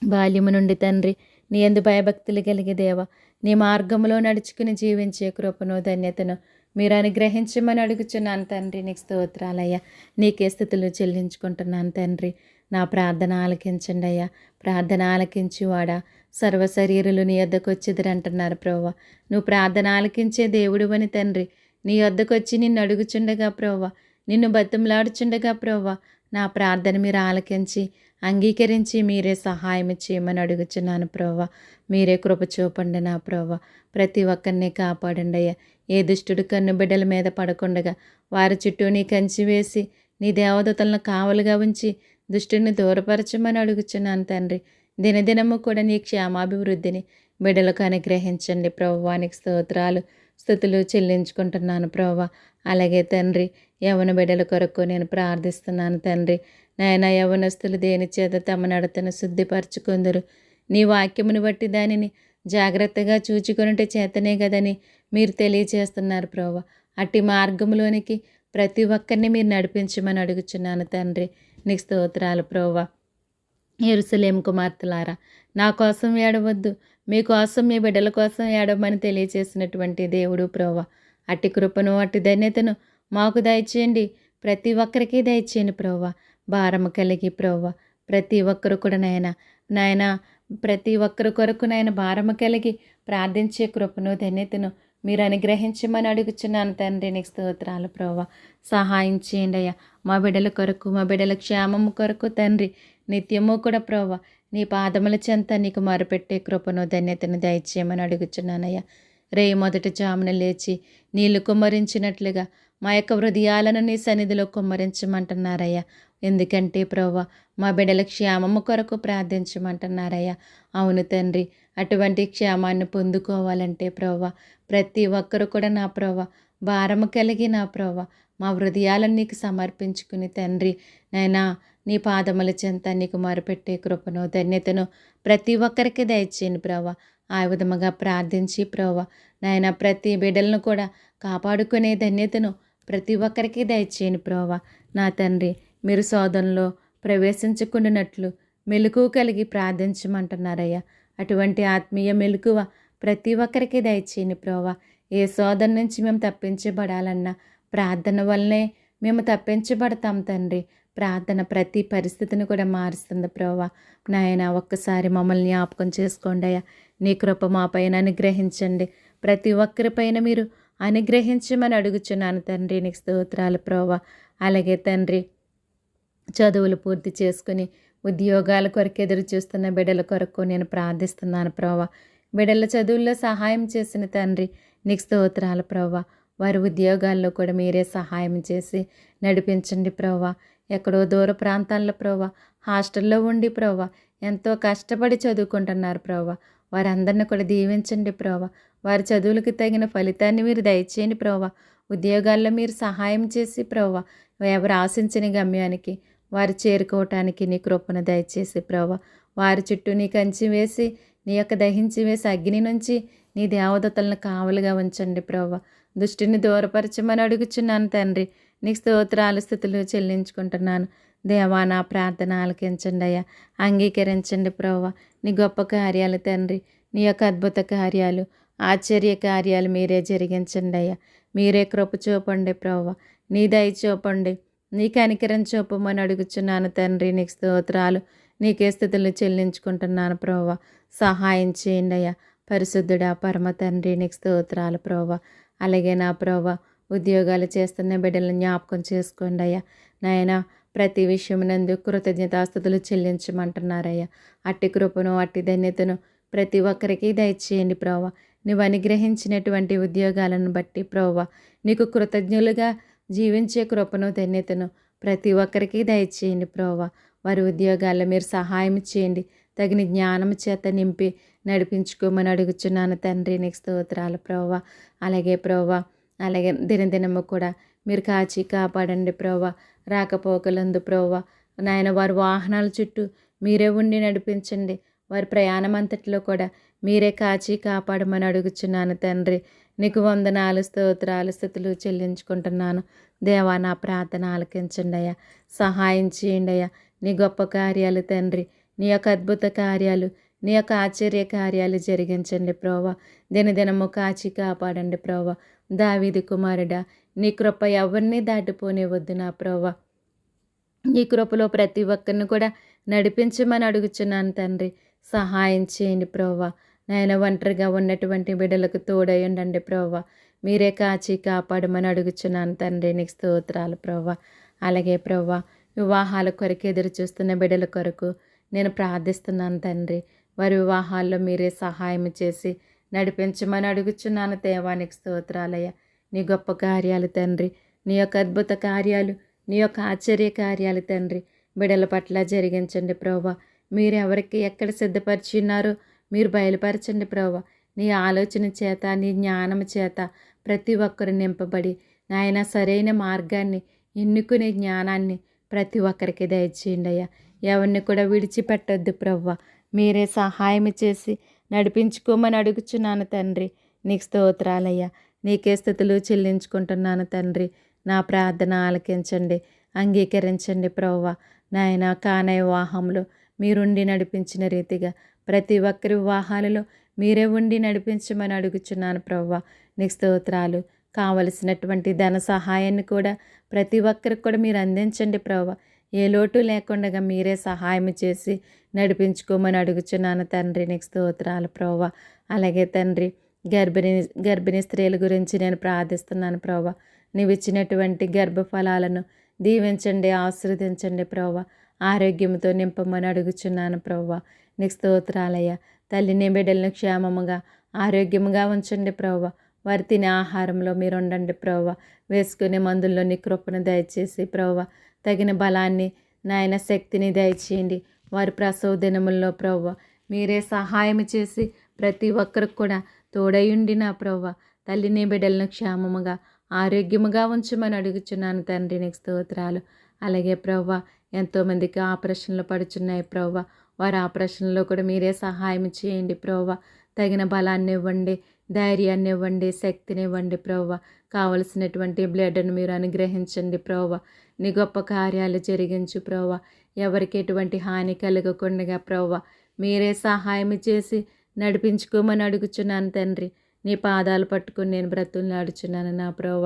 బాల్యము నుండి తండ్రి నీ యందు భయభక్తులు కలిగే దేవా నీ మార్గంలో నడుచుకుని జీవించే కృపను ధన్యతను మీరు అనుగ్రహించమని అడుగుచున్నాను తండ్రి. నీకు స్తోత్రాలయ్యా. నీకే స్థుతులు చెల్లించుకుంటున్నాను తండ్రి. నా ప్రార్థన ఆలకించండి అయ్యా. ప్రార్థన ఆలకించి వాడా సర్వ శరీరులు నీ వద్దకు వచ్చేదిరి అంటున్నారు ప్రభువా. నువ్వు ప్రార్థన ఆలకించే దేవుడు అని తండ్రి నీ వద్దకు వచ్చి నిన్ను అడుగుచుండగా ప్రభువా, నిన్ను బతిమలాడుచుండగా ప్రభువా నా ప్రార్థన మీరు ఆలకించి అంగీకరించి మీరే సహాయం చేయమని అడుగుచున్నాను ప్రభా. మీరే కృప చూపండి నా ప్రభా. ప్రతి ఒక్కరిని కాపాడండి అయ్యా. ఏ దుష్టుడు కన్ను బిడ్డల మీద పడకుండగా వారి చుట్టూ నీ కంచి వేసి నీ దేవదూతలను కావలుగా ఉంచి దుష్టుని దూరపరచమని అడుగుచున్నాను తండ్రి. దినదినము కూడా నీ క్షేమాభివృద్ధిని బిడ్డలకు అనుగ్రహించండి ప్రభువానికి స్తోత్రాలు స్తుతులు చెల్లించుకుంటున్నాను ప్రభా. అలాగే తండ్రి యవన బిడ్డల కొరకు నేను ప్రార్థిస్తున్నాను తండ్రి. నాయన యవనస్తులు దేని చేత తమ నడతను శుద్ధిపరచుకుందరు. నీ వాక్యమును బట్టి దానిని జాగ్రత్తగా చూచుకొనుట చేతనే కదని మీరు తెలియచేస్తున్నారు ప్రభా. అట్టి మార్గంలోనికి ప్రతి ఒక్కరిని మీరు నడిపించమని అడుగుచున్నాను తండ్రి. నీకు స్తోత్రాలు ప్రభా. యెరూషలేము కుమార్తెలారా, నా కోసం ఏడవద్దు, మీకోసం మీ బిడ్డల కోసం ఏడవమని తెలియచేసినటువంటి దేవుడు ప్రభా. అట్టి కృపను అట్టి ధన్యతను మాకు దయచేయండి. ప్రతి ఒక్కరికి దయచేయండి ప్రభా. భారము కలిగి ప్రభా ప్రతి ఒక్కరు కూడా నాయన ప్రతి ఒక్కరి కొరకు నాయన భారము కలిగి ప్రార్థించే కృపను ధన్యతను మీరు అనుగ్రహించమని అడుగుచున్నాను తండ్రి. నీకు స్తోత్రాలు ప్రభా. సహాయం చేయండి అయ్యా. మా బిడ్డల కొరకు మా బిడ్డల క్షేమము కొరకు తండ్రి నిత్యము కూడా ప్రభా నీ పాదముల చెంత నీకు మొరపెట్టే కృపను ధన్యతను దయచేయమని అడుగుచున్నానయ్యా. రేయి మొదటి జామున లేచి నీళ్లు కుమ్మరించినట్లుగా మా యొక్క హృదయాలను నీ సన్నిధిలో కుమ్మరించమంటున్నారయ్యా. ఎందుకంటే ప్రభా మా బిడ్డల క్షేమము కొరకు ప్రార్థించమంటున్నారయ్యా. అవును తండ్రి, అటువంటి క్షేమాన్ని పొందుకోవాలంటే ప్రభా ప్రతి ఒక్కరు కూడా నా ప్రభా భారము కలిగి నా ప్రభా మా హృదయాలను నీకు సమర్పించుకుని తండ్రి నైనా నీ పాదముల చెంత నీకు మొరపెట్టే కృపను ధన్యతను ప్రతి ఒక్కరికి దయచేయండి ప్రభా. ఆ విధముగా ప్రార్థించి ప్రభా నాయన ప్రతి బిడ్డలను కూడా కాపాడుకునే ధన్యతను ప్రతి ఒక్కరికి దయచేయండి ప్రభా. నా తండ్రి, మీరు శోధనలో ప్రవేశించకుండానట్లు మెలకువ కలిగి ప్రార్థించమంటున్నారయ్యా. అటువంటి ఆత్మీయ మెలకువ ప్రతి ఒక్కరికి దయచేయండి ప్రభా. ఏ శోధన నుంచి మేము తప్పించబడాలన్నా ప్రార్థన వల్లనే మేము తప్పించబడతాం తండ్రి. ప్రార్థన ప్రతి పరిస్థితిని కూడా మారుస్తుంది ప్రభా. నాయన ఒక్కసారి మమ్మల్ని జ్ఞాపకం చేసుకోండి అయ్యా. నీ కృప మా పైన అనుగ్రహించండి. ప్రతి ఒక్కరిపైన మీరు అనుగ్రహించమని అడుగుచున్నాను తండ్రి. నీకు స్తోత్రాలు ప్రభా. అలాగే తండ్రి, చదువులు పూర్తి చేసుకుని ఉద్యోగాల కొరకు ఎదురు చూస్తున్న బిడ్డల కొరకు నేను ప్రార్థిస్తున్నాను ప్రభా. బిడ్డల చదువుల్లో సహాయం చేసిన తండ్రి నీకు స్తోత్రాలు ప్రభా. వారి ఉద్యోగాల్లో కూడా మీరే సహాయం చేసి నడిపించండి ప్రభా. ఎక్కడో దూర ప్రాంతాల్లో ప్రభా హాస్టల్లో ఉండి ప్రభా ఎంతో కష్టపడి చదువుకుంటున్నారు ప్రభా. వారందరిని కూడా దీవించండి ప్రభా. వారి చదువులకు తగిన ఫలితాన్ని మీరు దయచేయండి ప్రభా. ఉద్యోగాల్లో మీరు సహాయం చేసి ప్రభా ఎవరు ఆశించిన గమ్యానికి వారు చేరుకోవటానికి నీ కృపను దయచేసి ప్రభా. వారి చుట్టూ నీ కంచి వేసి నీ యొక్క దహించి వేసి అగ్ని నుంచి నీ దేవదత్తలను కావలుగా ఉంచండి ప్రభా. దుష్టిని దూరపరచమని అడుగుచున్నాను తండ్రి. నీకు స్తోత్రాలు స్థుతులు చెల్లించుకుంటున్నాను దేవా. నా ప్రార్థన ఆలకించండి అయ్యా. అంగీకరించండి ప్రభా. నీ గొప్ప కార్యాలు తండ్రి, నీ యొక్క అద్భుత కార్యాలు ఆశ్చర్య కార్యాలు మీరే జరిగించండి అయ్యా. మీరే కృప చూపండి ప్రభా. నీ దయ చూపండి, నీ కనికరం చూపమని అడుగుచున్నాను తండ్రి. నీకు స్తోత్రాలు నీకే స్థుతులు చెల్లించుకుంటున్నాను ప్రభా. సహాయం చేయండి అయ్యా. పరిశుద్ధుడా పరమ తండ్రి నీకు స్తోత్రాలు ప్రభా. అలాగే నా ప్రభా ఉద్యోగాలు చేస్తున్న బిడ్డలను జ్ఞాపకం చేసుకోండి అయ్యా. నాయన ప్రతి విషయమునందు కృతజ్ఞతాస్తుతులు చెల్లించమంటున్నారయ్యా. అట్టి కృపను అట్టి ధన్యతను ప్రతి ఒక్కరికి దయచేయండి ప్రభా. నువ్వు అనుగ్రహించినటువంటి ఉద్యోగాలను బట్టి ప్రభా నీకు కృతజ్ఞులుగా జీవించే కృపను ధన్యతను ప్రతి ఒక్కరికి దయచేయండి ప్రభా. వారి ఉద్యోగాల్లో మీరు సహాయం చేయండి. తగిన జ్ఞానం చేత నింపి నడిపించుకోమని అడుగుచున్నాను తండ్రి. నీకు స్తోత్రాలు ప్రభా. అలాగే ప్రభా అలాగే దినదినము కూడా మీరు కాచి కాపాడండి ప్రభా. రాకపోకలందు ప్రభా నాయన వారి వాహనాల చుట్టూ మీరే ఉండి నడిపించండి. వారి ప్రయాణం అంతట్లో కూడా మీరే కాచి కాపాడమని అడుగుచున్నాను తండ్రి. నీకు వందనాలు స్తోత్రాలు స్థుతులు చెల్లించుకుంటున్నాను దేవా. నా ప్రార్థన ఆలకించండి అయ్యా. సహాయం చేయండి అయ్యా. నీ గొప్ప కార్యాలు తండ్రి, నీ యొక్క అద్భుత కార్యాలు, నీ యొక్క ఆశ్చర్య కార్యాలు జరిగించండి ప్రభా. దినదినము కాచి కాపాడండి ప్రభా. దావీదు కుమారుడా, నీ కృప ఎవరిని దాటిపోనివద్దు నా ప్రభా. నీ కృపలో ప్రతి ఒక్కరిని కూడా నడిపించమని అడుగుచున్నాను తండ్రి. సహాయం చేయండి ప్రభా. నాయన ఒంటరిగా ఉన్నటువంటి బిడ్డలకు తోడై ఉండండి ప్రభా. మీరే కాచి కాపాడమని అడుగుచున్నాను తండ్రి. నీకు స్తోత్రాలు ప్రభా. అలాగే ప్రభా వివాహాల కొరకు ఎదురు చూస్తున్న బిడ్డల కొరకు నేను ప్రార్థిస్తున్నాను తండ్రి. వారి వివాహాల్లో మీరే సహాయం చేసి నడిపించమని అడుగుచున్నాను దేవానికి స్తోత్రాలయ్యా. నీ గొప్ప కార్యాలు తండ్రి, నీ యొక్క అద్భుత కార్యాలు, నీ యొక్క ఆశ్చర్య కార్యాలు తండ్రి బిడ్డల పట్ల జరిగించండి ప్రభా. మీరు ఎవరికి ఎక్కడ సిద్ధపరిచి ఉన్నారో మీరు బయలుపరచండి ప్రభా. నీ ఆలోచన చేత, నీ జ్ఞానం చేత ప్రతి ఒక్కరు నింపబడి నాయన సరైన మార్గాన్ని ఎన్నుకునే జ్ఞానాన్ని ప్రతి ఒక్కరికి దయచేయండి అయ్యా. ఎవరిని కూడా విడిచిపెట్టొద్దు ప్రవ్వ. మీరే సహాయం చేసి నడిపించుకోమని అడుగుచున్నాను తండ్రి. నీకు స్తోత్రాలయ్యా. నీకే స్థుతులు చెల్లించుకుంటున్నాను తండ్రి. నా ప్రార్థన ఆలకించండి, అంగీకరించండి ప్రవ్వ. నాయన కాన వివాహంలో మీరుండి నడిపించిన రీతిగా ప్రతి ఒక్కరి వివాహాలలో మీరే ఉండి నడిపించమని అడుగుచున్నాను ప్రవ్వ. నీకు స్తోత్రాలు. కావలసినటువంటి ధన సహాయాన్ని కూడా ప్రతి ఒక్కరికి కూడా మీరు అందించండి ప్రవ్వ. ఏ లోటు లేకుండా మీరే సహాయం చేసి నడిపించుకోమని అడుగుచున్నాను తండ్రి. నీకు స్తోత్రాలు ప్రవ్వ. అలాగే తండ్రి గర్భిణీ స్త్రీల గురించి నేను ప్రార్థిస్తున్నాను ప్రవ్వ. నీవు ఇచ్చినటువంటి గర్భఫలాలను దీవించండి, ఆశీర్వదించండి ప్రవ్వ. ఆరోగ్యంతో నింపమని అడుగుచున్నాను ప్రవ్వ. నీకు స్తోత్రాలయ్యా. తల్లిని బిడ్డలను క్షేమముగా ఆరోగ్యముగా ఉంచండి ప్రవ్వ. వారు తినే ఆహారంలో మీరు ఉండండి ప్రవ్వ. వేసుకునే మందుల్లో నీ కృపను దయచేసి ప్రవ్వ. తగిన బలాన్ని నాయన శక్తిని దయచేయండి. వారి ప్రసవ దినముల్లో ప్రవ్వ మీరే సహాయం చేసి ప్రతి ఒక్కరికి కూడా తోడయుండి నా ప్రవ్వ. తల్లిని బిడ్డలను క్షేమముగా ఆరోగ్యముగా ఉంచమని అడుగుచున్నాను తండ్రి. నీకు స్తోత్రాలు. అలాగే ప్రవ్వ ఎంతోమందికి ఆపరేషన్లు పడుచున్నాయి ప్రవ్వ. వారి ఆపరేషన్లో కూడా మీరే సహాయం చేయండి ప్రవ్వ. తగిన బలాన్ని ఇవ్వండి, ధైర్యాన్ని ఇవ్వండి, శక్తిని ఇవ్వండి ప్రవ్వ. కావలసినటువంటి బ్లడ్ను మీరు అనుగ్రహించండి ప్రవ్వ. నీ గొప్ప కార్యాలు జరిగించు ప్రవ్వ. ఎవరికి ఎటువంటి హాని కలగకుండా ప్రవ్వ మీరే సహాయం చేసి నడిపించుకోమని అడుగుచున్నాను తండ్రి. నీ పాదాలు పట్టుకుని నేను బ్రతుకులాడుచున్నాను నా ప్రవ్వ.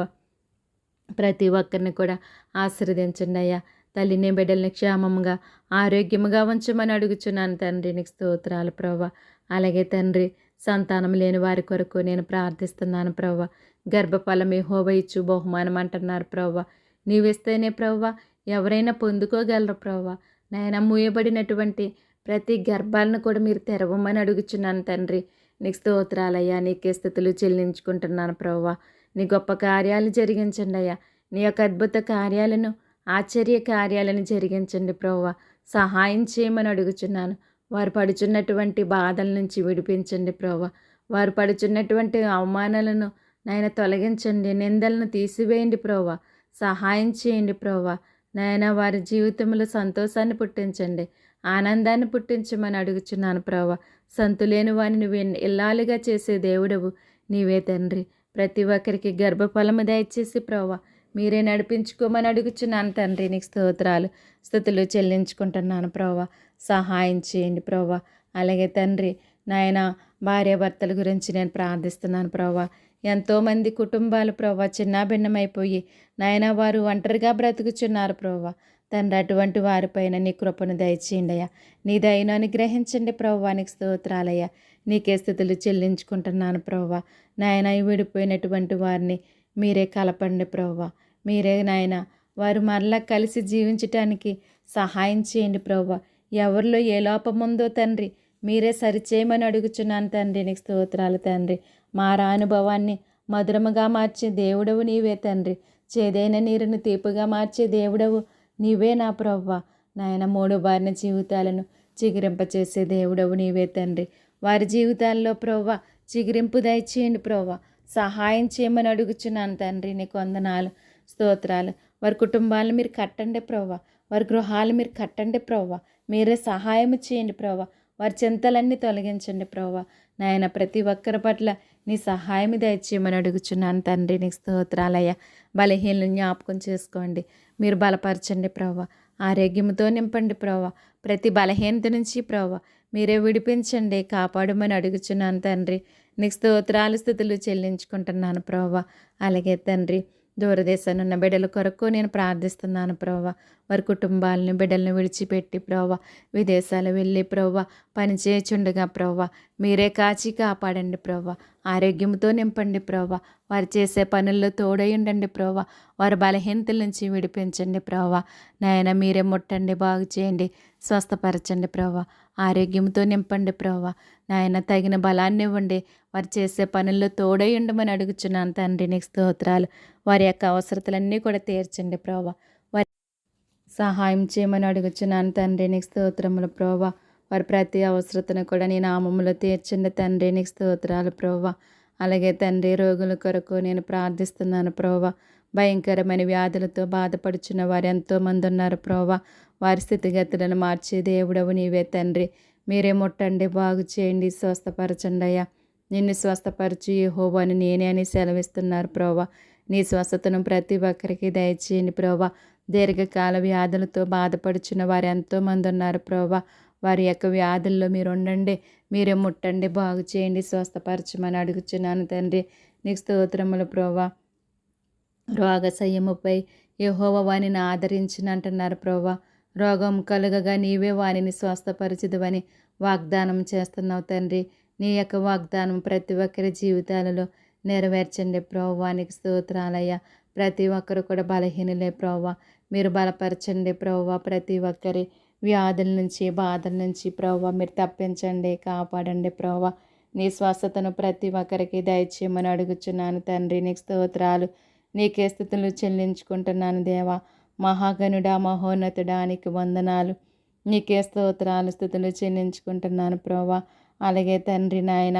ప్రతి ఒక్కరిని కూడా ఆశీర్వదించండి అయ్యా. తల్లిని బిడ్డల్ని క్షేమంగా ఆరోగ్యముగా ఉంచమని అడుగుచున్నాను తండ్రి. నీకు స్తోత్రాలు ప్రవ్వ. అలాగే తండ్రి సంతానం లేని వారి కొరకు నేను ప్రార్థిస్తున్నాను ప్రవ్వ. గర్భఫలం యెహోవా ఇచ్చు బహుమానం అంటున్నారు ప్రవ్వ. నీవిస్తేనే ప్రవ్వ ఎవరైనా పొందుకోగలరు ప్రవ్వ. నాయన మూయబడినటువంటి ప్రతి గర్భాలను కూడా మీరు తెరవమని అడుగుచున్నాను తండ్రి. నీకు స్తోత్రాలయ్యా. నీకే స్థుతులు చెల్లించుకుంటున్నాను ప్రవ్వ. నీ గొప్ప కార్యాలు జరిగించండి అయ్యా. నీ యొక్క అద్భుత కార్యాలను, ఆశ్చర్య కార్యాలను జరిగించండి ప్రవ్వ. సహాయం చేయమని అడుగుచున్నాను. వారు పడుచున్నటువంటి బాధల నుంచి విడిపించండి ప్రవ్వ. వారు పడుచున్నటువంటి అవమానాలను నాయన తొలగించండి, నిందలను తీసివేయండి ప్రవ్వ. సహాయం చేయండి ప్రవ్వ. నాయన వారి జీవితంలో సంతోషాన్ని పుట్టించండి, ఆనందాన్ని పుట్టించమని అడుగుచున్నాను ప్రవ్వ. సంతులేని వారిని నువ్వు ఇల్లాలుగా చేసే దేవుడవు నీవే తండ్రి. ప్రతి ఒక్కరికి గర్భఫలము దయచేసి ప్రవ్వ మీరే నడిపించుకోమని అడుగుచున్నాను తండ్రి. నీకు స్తోత్రాలు, స్తుతులు చెల్లించుకుంటున్నాను ప్రవ్వ. సహాయం చేయండి ప్రవ్వ. అలాగే తండ్రి నాయన భార్యాభర్తల గురించి నేను ప్రార్థిస్తున్నాను ప్రవ్వ. ఎంతోమంది కుటుంబాలు ప్రవ్వ చిన్నాభిన్నమైపోయి నాయన వారు ఒంటరిగా బ్రతుకుచున్నారు ప్రవ్వ. తండ్రి అటువంటి వారిపైన నీ కృపను దయచేయండి అయ్యా. నీ దయను అనుగ్రహించండి ప్రవ్వ. నీకు స్తోత్రాలయ్యా. నీకే స్థుతులు చెల్లించుకుంటున్నాను ప్రవ్వ. నాయన విడిపోయినటువంటి వారిని మీరే కలపండి ప్రవ్వ. మీరే నాయన వారు మరలా కలిసి జీవించటానికి సహాయం చేయండి ప్రవ్వ. ఎవరిలో ఏ లోపం ఉందో తండ్రి మీరే సరిచేయమని అడుగుచున్నాను తండ్రి. నీకు స్తోత్రాలు తండ్రి. మారా అనుభవాన్ని మధురముగా మార్చే దేవుడవు నీవే తండ్రి. చేదైన నీరును తీపుగా మార్చే దేవుడవు నీవే నా ప్రవ్వ. నాయన మూడు బారిన జీవితాలను చిగురింపచేసే దేవుడవు నీవే తండ్రి. వారి జీవితాల్లో ప్రవ్వ చిగురింపు దయచేయండి ప్రవ్వ. సహాయం చేయమని అడుగుచున్నాను తండ్రి. నీకు వందనాలు, స్తోత్రాలు. వారి కుటుంబాలను మీరు కట్టండి ప్రవ్వ. వారి గృహాలు మీరు కట్టండి ప్రవ్వ. మీరే సహాయం చేయండి ప్రవ్వ. వారి చింతలన్నీ తొలగించండి ప్రవ్వ. నాయన ప్రతి ఒక్కరి పట్ల నీ సహాయం దయచేయమని అడుగుచున్నాను తండ్రి. నీకు స్తోత్రాలయ్యా. బలహీనలను జ్ఞాపకం చేసుకోండి, మీరు బలపరచండి ప్రవ్వ. ఆరోగ్యంతో నింపండి ప్రవ్వ. ప్రతి బలహీనత నుంచి ప్రవ్వ మీరే విడిపించండి, కాపాడమని అడుగుచున్నాను తండ్రి. నీకు స్తోత్రాలు, స్తుతులు చెల్లించుకుంటున్నాను ప్రవ్వ. అలాగే తండ్రి దూరదేశాన్ని ఉన్న బిడ్డల కొరకు నేను ప్రార్థిస్తున్నాను ప్రవ్వ. వారి కుటుంబాలను బిడ్డలను విడిచిపెట్టి ప్రభా విదేశాలు వెళ్ళి ప్రభా పని చేయుచుండగా ప్రభా మీరే కాచి కాపాడండి ప్రభా ఆరోగ్యంతో నింపండి ప్రభా వారు చేసే పనుల్లో తోడై ఉండండి ప్రభా వారి బలహీనతల నుంచి విడిపించండి ప్రభా నాయన మీరే ముట్టండి బాగు చేయండి స్వస్థపరచండి ప్రభా ఆరోగ్యంతో నింపండి ప్రభా నాయన తగిన బలాన్ని ఇవ్వండి వారు చేసే పనుల్లో తోడై ఉండమని అడుగుచున్నాను తండ్రి నీకు స్తోత్రాలు వారి యొక్క అవసరతలన్నీ కూడా తీర్చండి ప్రభా వారి సహాయం చేయమని అడుగుచున్నాను తండ్రి నీకు స్తోత్రములు ప్రభా వారి ప్రతి అవసరతను కూడా నీ నామములో తీర్చండి తండ్రి నీకు స్తోత్రాలు ప్రభా అలాగే తండ్రి రోగుల కొరకు నేను ప్రార్థిస్తున్నాను ప్రభా భయంకరమైన వ్యాధులతో బాధపడుచున్న వారు ఎంతోమంది ఉన్నారు ప్రభా వారి స్థితిగతులను మార్చే దేవుడవు నీవే తండ్రి మీరే ముట్టండి బాగు చేయండి స్వస్థపరచండి అయ్యా నిన్ను స్వస్థపరచు యెహోవా అని నేనే అని సెలవిస్తున్నారు ప్రభా నీ స్వస్థతను ప్రతి ఒక్కరికి దయచేయండి ప్రభా దీర్ఘకాల వ్యాధులతో బాధపడుచున్న వారు ఎంతోమంది ఉన్నారు ప్రభా వారి యొక్క వ్యాధుల్లో మీరు ఉండండి మీరే ముట్టండి బాగు చేయండి స్వస్థపరచమని అడుగుచున్నాను తండ్రి నీకు స్తోత్రములు ప్రభా రోగశయ్యముపై యెహోవా వానిని ఆదరించినంటున్నారు ప్రభా రోగం కలుగగా నీవే వానిని స్వస్థపరచుదువని వాగ్దానం చేస్తున్నావు తండ్రి నీ యొక్క వాగ్దానం ప్రతి ఒక్కరి జీవితాలలో నెరవేర్చండి ప్రభువానికి స్తోత్రాలయ్యా ప్రతి ఒక్కరు కూడా బలహీనులే ప్రభువా మీరు బలపరచండి ప్రభువా ప్రతి ఒక్కరి వ్యాధుల నుంచి బాధల నుంచి ప్రభువా మీరు తప్పించండి కాపాడండి ప్రభువా నీ స్వస్థతను ప్రతి ఒక్కరికి దయచేయమని అడుగుచున్నాను తండ్రి నీకు స్తోత్రాలు నీకే స్తుతులు చెల్లించుకుంటున్నాను దేవా మహాగణుడా మహోన్నతుడా నీకు వందనాలు నీకే స్తోత్రాలు స్తుతులు చెల్లించుకుంటున్నాను ప్రభా అలాగే తండ్రి నాయన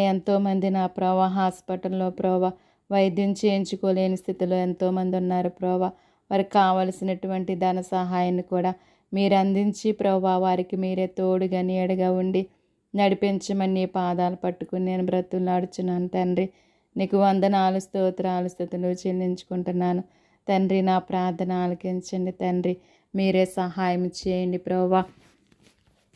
ఎంతోమంది నా ప్రభా హాస్పిటల్లో ప్రభా వైద్యం చేయించుకోలేని స్థితిలో ఎంతోమంది ఉన్నారు ప్రభా వారికి కావలసినటువంటి ధన సహాయాన్ని కూడా మీరు అందించి ప్రభా వారికి మీరే తోడుగా నీడగా ఉండి నడిపించమని నీ పాదాలు పట్టుకుని నేను బ్రతులాడుచున్నాను తండ్రి నీకు వందనాలు స్తోత్రాలు స్తుతులు చెల్లించుకుంటున్నాను తండ్రి నా ప్రార్థన ఆలకించండి తండ్రి మీరే సహాయం చేయండి ప్రభా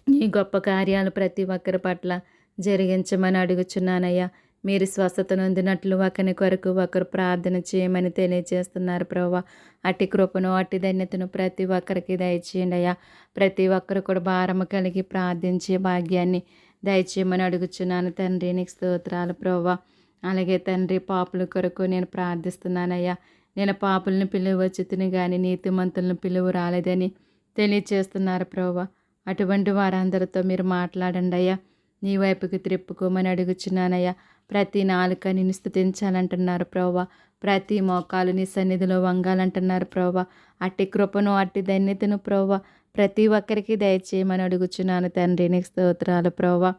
ఈ గొప్ప కార్యాలు ప్రతి ఒక్కరి పట్ల జరిగించమని అడుగుచున్నానయ్యా మీరు స్వస్థత నొందినట్లు ఒకరి కొరకు ఒకరు ప్రార్థన చేయమని తెలియజేస్తున్నారు ప్రభా అట్టి కృపను అట్టి ధన్యతను ప్రతి ఒక్కరికి దయచేయండి అయ్యా ప్రతి ఒక్కరు కూడా భారము కలిగి ప్రార్థించే భాగ్యాన్ని దయచేయమని అడుగుచున్నాను తండ్రి నీకు స్తోత్రాలు ప్రభా అలాగే తండ్రి పాపుల కొరకు నేను ప్రార్థిస్తున్నానయ్యా నేను పాపులను పిలువచ్చుతుని కానీ నీతిమంతులను పిలువ రాలేదని తెలియచేస్తున్నారు ప్రభా అటువంటి వారందరితో మీరు మాట్లాడండి అయ్యా నీ వైపుకి త్రిప్పుకోమని అడుగుచున్నానయ్యా ప్రతి నాలుక నిన్ను స్తుతించాలంటున్నారు ప్రభా ప్రతి మోకాలు నీ సన్నిధిలో వంగాలంటున్నారు ప్రభా అట్టి కృపను అట్టి ధన్యతను ప్రభా ప్రతి ఒక్కరికి దయచేయమని అడుగుచున్నాను తండ్రి నీకు స్తోత్రాలు ప్రభా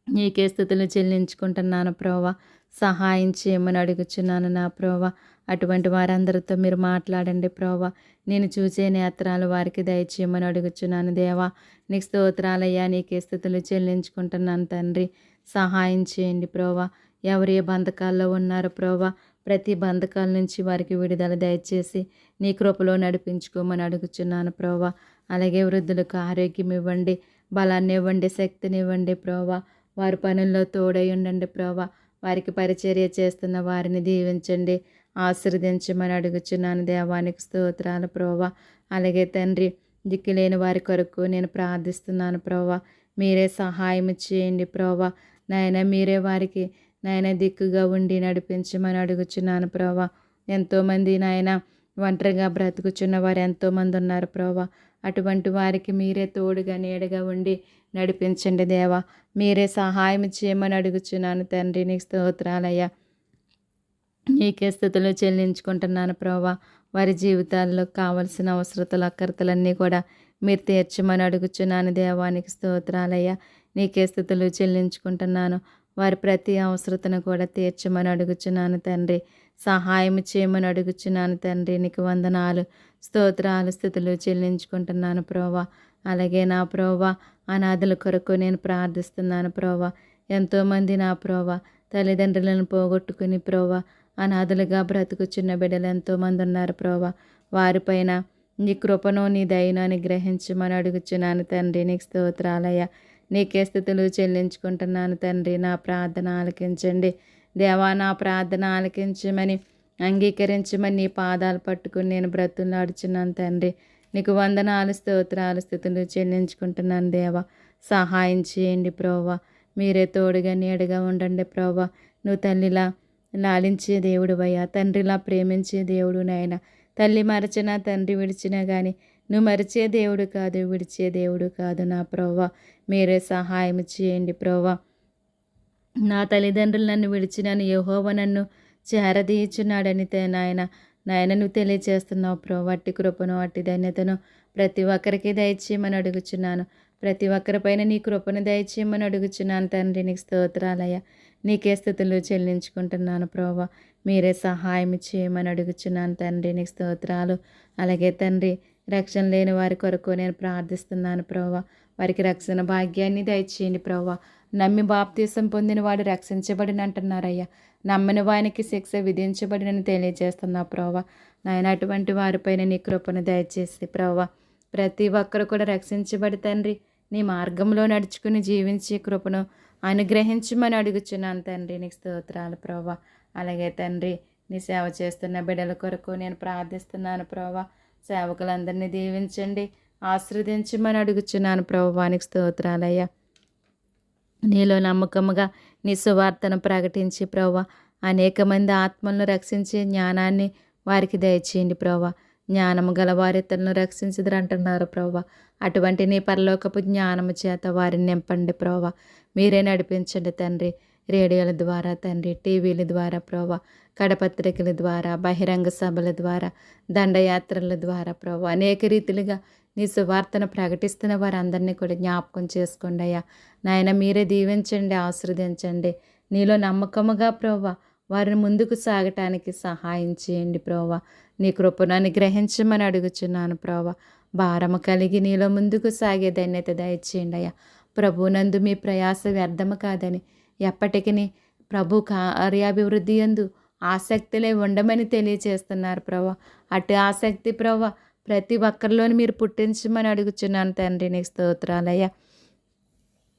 నీకే స్తుతులు చెల్లించుకుంటున్నాను ప్రభా సహాయం చేయమని అడుగుచున్నాను నా ప్రభా అటువంటి వారందరితో మీరు మాట్లాడండి ప్రభా నేను చూసే నేత్రాలు వారికి దయచేయమని అడుగుచున్నాను దేవా నీకు స్తోత్రాలయ్యా నీకే స్తుతులు చెల్లించుకుంటున్నాను తండ్రి సహాయం చేయండి ప్రభా ఎవరు ఏ బంధకాల్లో ఉన్నారో ప్రభా ప్రతి బంధకాల నుంచి వారికి విడుదల దయచేసి నీ కృపలో నడిపించుకోమని అడుగుచున్నాను ప్రభా అలాగే వృద్ధులకు ఆరోగ్యం ఇవ్వండి బలాన్ని ఇవ్వండి శక్తిని ఇవ్వండి ప్రభా వారి పనుల్లో తోడై ఉండండి ప్రభా వారికి పరిచర్య చేస్తున్న వారిని దీవించండి ఆశీర్వదించమని అడుగుచున్నాను దేవానికి స్తోత్రాలు ప్రభా అలాగే తండ్రి దిక్కులేని వారి కొరకు నేను ప్రార్థిస్తున్నాను ప్రభా మీరే సహాయం చేయండి ప్రభా నాయన మీరే వారికి నాయన దిక్కుగా ఉండి నడిపించమని అడుగుచున్నాను ప్రభా ఎంతోమంది నాయన ఒంటరిగా బ్రతుకుచున్న వారు ఎంతోమంది ఉన్నారు ప్రభా అటువంటి వారికి మీరే తోడుగా నీడగా ఉండి నడిపించండి దేవా మీరే సహాయం చేయమని అడుగుచున్నాను తండ్రి నీకు స్తోత్రాలయ్యా నీకే స్తుతులు చెల్లించుకుంటున్నాను ప్రభా వారి జీవితాల్లో కావలసిన అవసరతలు అక్కర్తలన్నీ కూడా మీరు తీర్చమని అడుగుచున్నాను దేవానికి స్తోత్రాలయ్యా నీకే స్తుతులు చెల్లించుకుంటున్నాను వారి ప్రతి అవసరతను కూడా తీర్చమని అడుగుచున్నాను తండ్రి సహాయం చేయమని అడుగుచున్నాను తండ్రి నీకు వందనాలు స్తోత్రాలు స్థుతులు చెల్లించుకుంటున్నాను ప్రభా అలాగే నా ప్రభా అనాథుల కొరకు నేను ప్రార్థిస్తున్నాను ప్రభా ఎంతోమంది నా ప్రభా తల్లిదండ్రులను పోగొట్టుకుని ప్రభా అనాథులుగా బ్రతుకుచున్న బిడ్డలు ఎంతోమంది ఉన్నారు ప్రభా వారిపైన నీ కృపను నీ దయను అనుగ్రహించమని అడుగుచున్నాను తండ్రి నీకు స్తోత్రాలయ్యా నీకే స్తుతులు చెల్లించుకుంటున్నాను తండ్రి నా ప్రార్థన ఆలకించండి దేవా నా ప్రార్థన ఆలకించమని అంగీకరించమని నీ పాదాలు పట్టుకుని నేను బ్రతులాడుచున్నాను తండ్రి. నీకు వందనాలు, స్తోత్రాలు, స్తుతులు చెల్లించుకుంటున్నాను దేవా. సహాయం చేయండి ప్రోవా. మీరే తోడుగా నీడగా ఉండండి ప్రోవా. నువ్వు తల్లిలా లాలించే దేవుడువయ్యా, తండ్రిలా ప్రేమించే దేవుడు నాయన. తల్లి మరచినా తండ్రి విడిచినా కానీ నువ్వు మరిచే దేవుడు కాదు, విడిచే దేవుడు కాదు నా ప్రోవా. మీరే సహాయం చేయండి ప్రోవా. నా తల్లిదండ్రులు నన్ను విడిచినను, యెహోవా నన్ను చేరదీయుచున్నాడని నాయన నువ్వు తెలియచేస్తున్నావు ప్రోవా. అట్టి కృపను, అట్టి ధన్యతను ప్రతి ఒక్కరికి దయచేయమని అడుగుచున్నాను. ప్రతి ఒక్కరిపైన నీ కృపను దయచేయమని అడుగుచున్నాను తండ్రి. నీకు స్తోత్రాలయ్యా. నీకే స్థుతులు చెల్లించుకుంటున్నాను ప్రోవా. మీరే సహాయం చేయమని అడుగుచున్నాను తండ్రి. నీకు స్తోత్రాలు. అలాగే తండ్రి, రక్షణ లేని వారి కొరకు నేను ప్రార్థిస్తున్నాను ప్రోవా. వారికి రక్షణ భాగ్యాన్ని దయచేయండి ప్రోవా. నమ్మి బాప్తీసం పొందిన వాడు రక్షించబడిన అంటున్నారయ్యా. నమ్మని వానికి శిక్ష విధించబడినని తెలియజేస్తున్నా ప్రోవా. నాయన అటువంటి వారిపైన నీ కృపను దయచేసి ప్రోవా. ప్రతి ఒక్కరు కూడా రక్షించబడి తండ్రి నీ మార్గంలో నడుచుకుని జీవించే కృపను అనుగ్రహించమని అడుగుచున్నాను తండ్రి. నీకు స్తోత్రాలు ప్రోవా. అలాగే తండ్రి, నీ సేవ చేస్తున్న బిడ్డల కొరకు నేను ప్రార్థిస్తున్నాను ప్రోవా. సేవకులందరినీ దీవించండి, ఆశీర్వదించమని అడుగుచున్నాను ప్రోవా. నీకు స్తోత్రాలయ్యా. నీలో నమ్మకముగా నీ సువార్తను ప్రకటించి ప్రోవా అనేక మంది ఆత్మలను రక్షించే జ్ఞానాన్ని వారికి దయచేయండి ప్రోవా. జ్ఞానము గల వారి ఇతరులను రక్షించదురు అంటున్నారు ప్రోవా. అటువంటి నీ పరలోకపు జ్ఞానము చేత వారిని నింపండి ప్రోవా. మీరే నడిపించండి తండ్రి. రేడియోల ద్వారా తండ్రి, టీవీల ద్వారా ప్రోవా, కడపత్రికల ద్వారా, బహిరంగ సభల ద్వారా, దండయాత్రల ద్వారా ప్రోవా అనేక రీతిలుగా నీ సువార్తను ప్రకటిస్తున్న వారందరినీ కూడా జ్ఞాపకం చేసుకోండి అయ్యా. నాయన మీరే దీవించండి, ఆశీర్వదించండి. నీలో నమ్మకముగా ప్రోవా వారిని ముందుకు సాగటానికి సహాయం చేయండి ప్రోవా. నీ కృపను అనుగ్రహించమని అడుగుచున్నాను ప్రోవా. భారము కలిగి నీలో ముందుకు సాగే ధన్యత దయచేయండి అయ్యా. ప్రభునందు మీ ప్రయాస వ్యర్థము కాదని, ఎప్పటికీ ప్రభు కార్యాభివృద్ధి యందు ఆసక్తిలే ఉండమని తెలియచేస్తున్నారు ప్రభా. అటు ఆసక్తి ప్రభా ప్రతి ఒక్కరిలోని మీరు పుట్టించమని అడుగుచున్నాను తండ్రి. నీకు స్తోత్రాలయ్యా.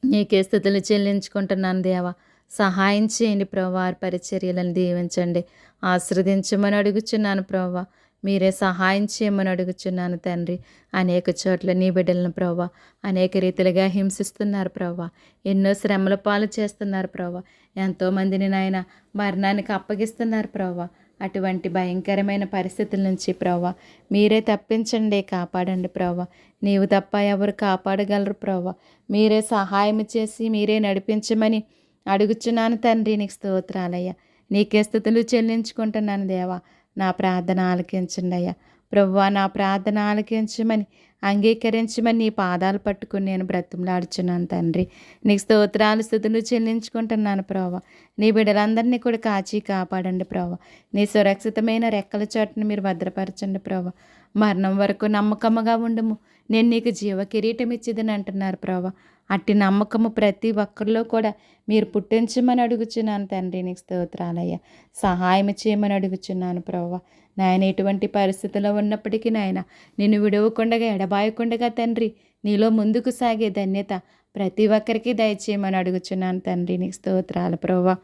నీకే స్తుతులు చెల్లించుకుంటున్నాను దేవా. సహాయం చేయండి ప్రభా. వారి పరిచర్యలను దీవించండి, ఆశీర్వదించమని అడుగుచున్నాను ప్రభా. మీరే సహాయం చేయమని అడుగుచున్నాను తండ్రి. అనేక చోట్ల నీ బిడ్డలను ప్రభా అనేక రీతిలుగా హింసిస్తున్నారు ప్రభా. ఎన్నో శ్రమల పాలు చేస్తున్నారు ప్రభా. ఎంతోమందిని నాయన మరణానికి అప్పగిస్తున్నారు ప్రభా. అటువంటి భయంకరమైన పరిస్థితుల నుంచి ప్రభా మీరే తప్పించండి, కాపాడండి ప్రభా. నీవు తప్ప ఎవరు కాపాడగలరు ప్రభా. మీరే సహాయం చేసి మీరే నడిపించమని అడుగుచున్నాను తండ్రి. నీకు స్తోత్రాలయ్యా. నీకే స్తుతులు చెల్లించుకుంటున్నాను దేవా. నా ప్రార్థన ఆలకించండి అయ్యా. ప్రభువా, నా ప్రార్థన ఆలకించమని అంగీకరించమని నీ పాదాలు పట్టుకుని నేను బ్రతిమలాడుచున్నాను తండ్రి. నీకు స్తోత్రాలు స్తుతులు చెల్లించుకుంటున్నాను ప్రభా. నీ బిడ్డలందరినీ కూడా కాచి కాపాడండి ప్రభా. నీ సురక్షితమైన రెక్కల చోటును మీరు భద్రపరచండి ప్రభా. మరణం వరకు నమ్మకముగా ఉండము, నేను నీకు జీవ కిరీటం ఇచ్చిదని అంటున్నారు ప్రభా. అట్టి నమ్మకము ప్రతి ఒక్కరిలో కూడా మీరు పుట్టించమని అడుగుచున్నాను తండ్రి. నీకు స్తోత్రాలయ్యా. సహాయం చేయమని అడుగుచున్నాను ప్రభా. నాయన ఎటువంటి పరిస్థితుల్లో ఉన్నప్పటికీ నాయన నిన్ను విడవకుండగా ఎడబాయకుండగా తండ్రి నీలో ముందుకు సాగే ధన్యత ప్రతి ఒక్కరికి దయచేయమని అడుగుచున్నాను తండ్రి. నీకు స్తోత్రాలు ప్రభా.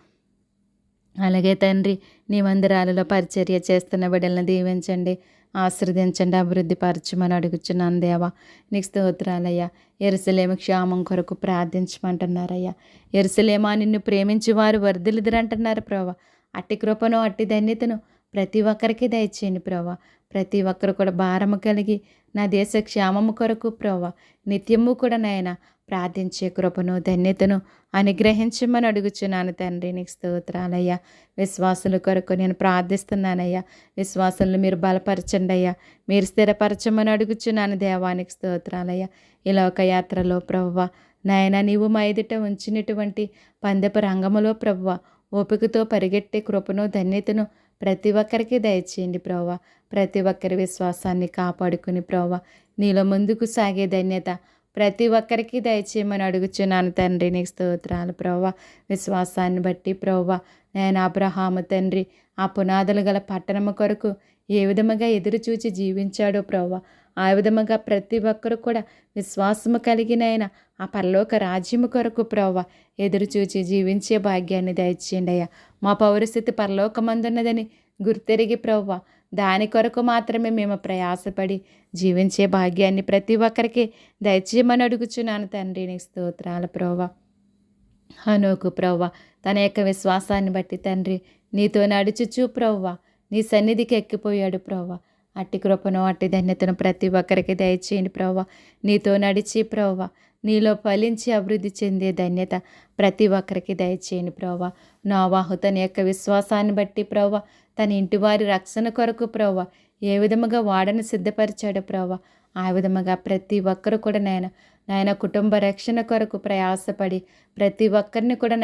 అలాగే తండ్రి, నీ మందిరాలలో పరిచర్య చేస్తున్న బిడ్డలను దీవించండి, ఆశీర్వదించండి, అభివృద్ధి పరచమని అడుగుచున్నాను దేవా. నీకు స్తోత్రాలయ్యా. యెరూషలేము క్షేమం కొరకు ప్రార్థించమంటున్నారయ్యా. యెరూషలేమా, నిన్ను ప్రేమించి వారు వర్ధిల్లుదురంటున్నారు ప్రభా. అట్టి కృపను అట్టి ధన్యతను ప్రతి ఒక్కరికి దయచేయండి ప్రభా. ప్రతి ఒక్కరు కూడా భారము కలిగి నా దేశ క్షేమము కొరకు ప్రభా నిత్యము కూడా నాయన ప్రార్థించే కృపను ధన్యతను అనుగ్రహించమని అడుగుచున్నాను తండ్రి. నీకు స్తోత్రాలయ్యా. విశ్వాసుల కొరకు నేను ప్రార్థిస్తున్నానయ్యా. విశ్వాసులను మీరు బలపరచండి అయ్యా. మీరు స్థిరపరచమని అడుగుచున్నాను దేవానికి స్తోత్రాలయ్యా. ఈ లోకయాత్రలో ప్రభువా నాయన నీవు మా ఎదుట ఉంచినటువంటి పందెపు రంగములో ప్రభువా ఓపికతో పరిగెట్టే కృపను ధన్యతను ప్రతి ఒక్కరికి దయచేయండి ప్రభువా. ప్రతి ఒక్కరి విశ్వాసాన్ని కాపాడుకుని ప్రభువా నీలో ముందుకు సాగే ధన్యత ప్రతి ఒక్కరికి దయచేయమని అడుగుచున్నాను తండ్రి. నీకు స్తోత్రాలు ప్రభువా. విశ్వాసాన్ని బట్టి ప్రభువా నేను అబ్రహాము తండ్రి ఆ పునాదులు గల పట్టణము కొరకు ఏ విధముగా ఎదురు చూచి జీవించాడో ప్రభువా ఆ విధముగా ప్రతి ఒక్కరు కూడా విశ్వాసము కలిగినైనా ఆ పరలోక రాజ్యము కొరకు ప్రభువా ఎదురు చూచి జీవించే భాగ్యాన్ని దయచేయండి అయ్యా. మా పౌరస్థితి పరలోకమందున్నదని గుర్తెరిగి ప్రవ్వ దాని కొరకు మాత్రమే మేము ప్రయాసపడి జీవించే భాగ్యాన్ని ప్రతి ఒక్కరికి దయచేయమని అడుగుచున్నాను తండ్రి. నీకు స్తోత్రాలు ప్రవ్వ. హనోకు ప్రవ్వ తన యొక్క విశ్వాసాన్ని బట్టి తండ్రి నీతో నడుచుచు ప్రవ్వ నీ సన్నిధికి ఎక్కిపోయాడు ప్రవ్వ. అట్టి కృపను అట్టి ధన్యతను ప్రతి ఒక్కరికి దయచేయండి ప్రవ్వ. నీతో నడిచి ప్రవ్వ నీలో ఫలించి అభివృద్ధి చెందే ధన్యత ప్రతి ఒక్కరికి దయచేయండి ప్రవ్వ. నోవాహు తన యొక్క విశ్వాసాన్ని బట్టి ప్రవ్వ తన ఇంటి వారి రక్షణ కొరకు ప్రవ్వ ఏ విధముగా వాడని సిద్ధపరిచాడు ప్రవ్వ ఆ విధముగా ప్రతి ఒక్కరు కూడా నాయన కుటుంబ రక్షణ కొరకు ప్రయాసపడి ప్రతి ఒక్కరిని కూడా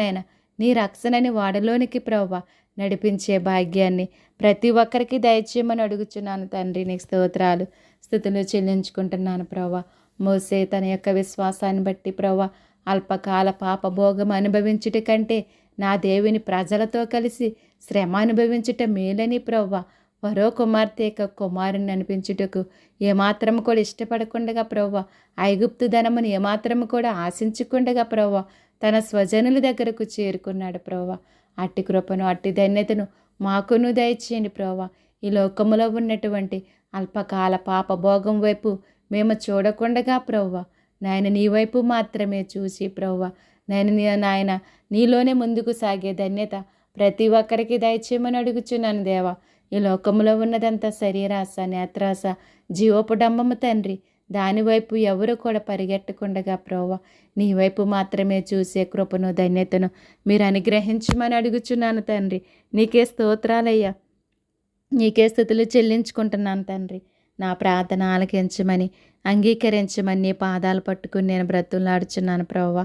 నీ రక్షణని వాడలోనికి ప్రవ్వ నడిపించే భాగ్యాన్ని ప్రతి ఒక్కరికి దయచేయమని అడుగుచున్నాను తండ్రి. నీకు స్తోత్రాలు స్తుతులు చెల్లించుకుంటున్నాను ప్రవ్వ. మోసే తన యొక్క విశ్వాసాన్ని బట్టి ప్రవ్వ అల్పకాల పాప భోగం అనుభవించుట కంటే నా దేవుని ప్రజలతో కలిసి శ్రమ అనుభవించుట మేలని ప్రవ్వ ఫరో కుమార్తె యొక్క కుమారుని అనిపించుటకు ఏమాత్రము కూడా ఇష్టపడకుండగా ప్రవ్వ ఐగుప్తు ధనమును ఏమాత్రము కూడా ఆశించకుండగా ప్రవ్వ తన స్వజనుల దగ్గరకు చేరుకున్నాడు ప్రవ్వ. అట్టి కృపను అట్టి ధన్యతను మాకును దయచేయండి ప్రవ్వ. ఈ లోకములో ఉన్నటువంటి అల్పకాల పాప భోగం వైపు మేము చూడకుండగా ప్రవ్వ నాయన నీ వైపు మాత్రమే చూసి ప్రవ్వ నాయన నీలోనే ముందుకు సాగే ధన్యత ప్రతి ఒక్కరికి దయచేయమని అడుగుచున్నాను దేవా. ఈ లోకంలో ఉన్నదంతా శరీరాశ నేత్రాశ జీవోపడంబము తండ్రి. దానివైపు ఎవరు కూడా పరిగెట్టకుండగా ప్రవ్వ నీ వైపు మాత్రమే చూసే కృపను ధన్యతను మీరు అనుగ్రహించమని అడుగుచున్నాను తండ్రి. నీకే స్తోత్రాలయ్యా, నీకే స్తుతులు చెల్లించుకుంటున్నాను తండ్రి. నా ప్రార్థన ఆలకించమని అంగీకరించమని నీ పాదాలు పట్టుకుని నేను బ్రతులాడుచున్నాను ప్రవ్వ.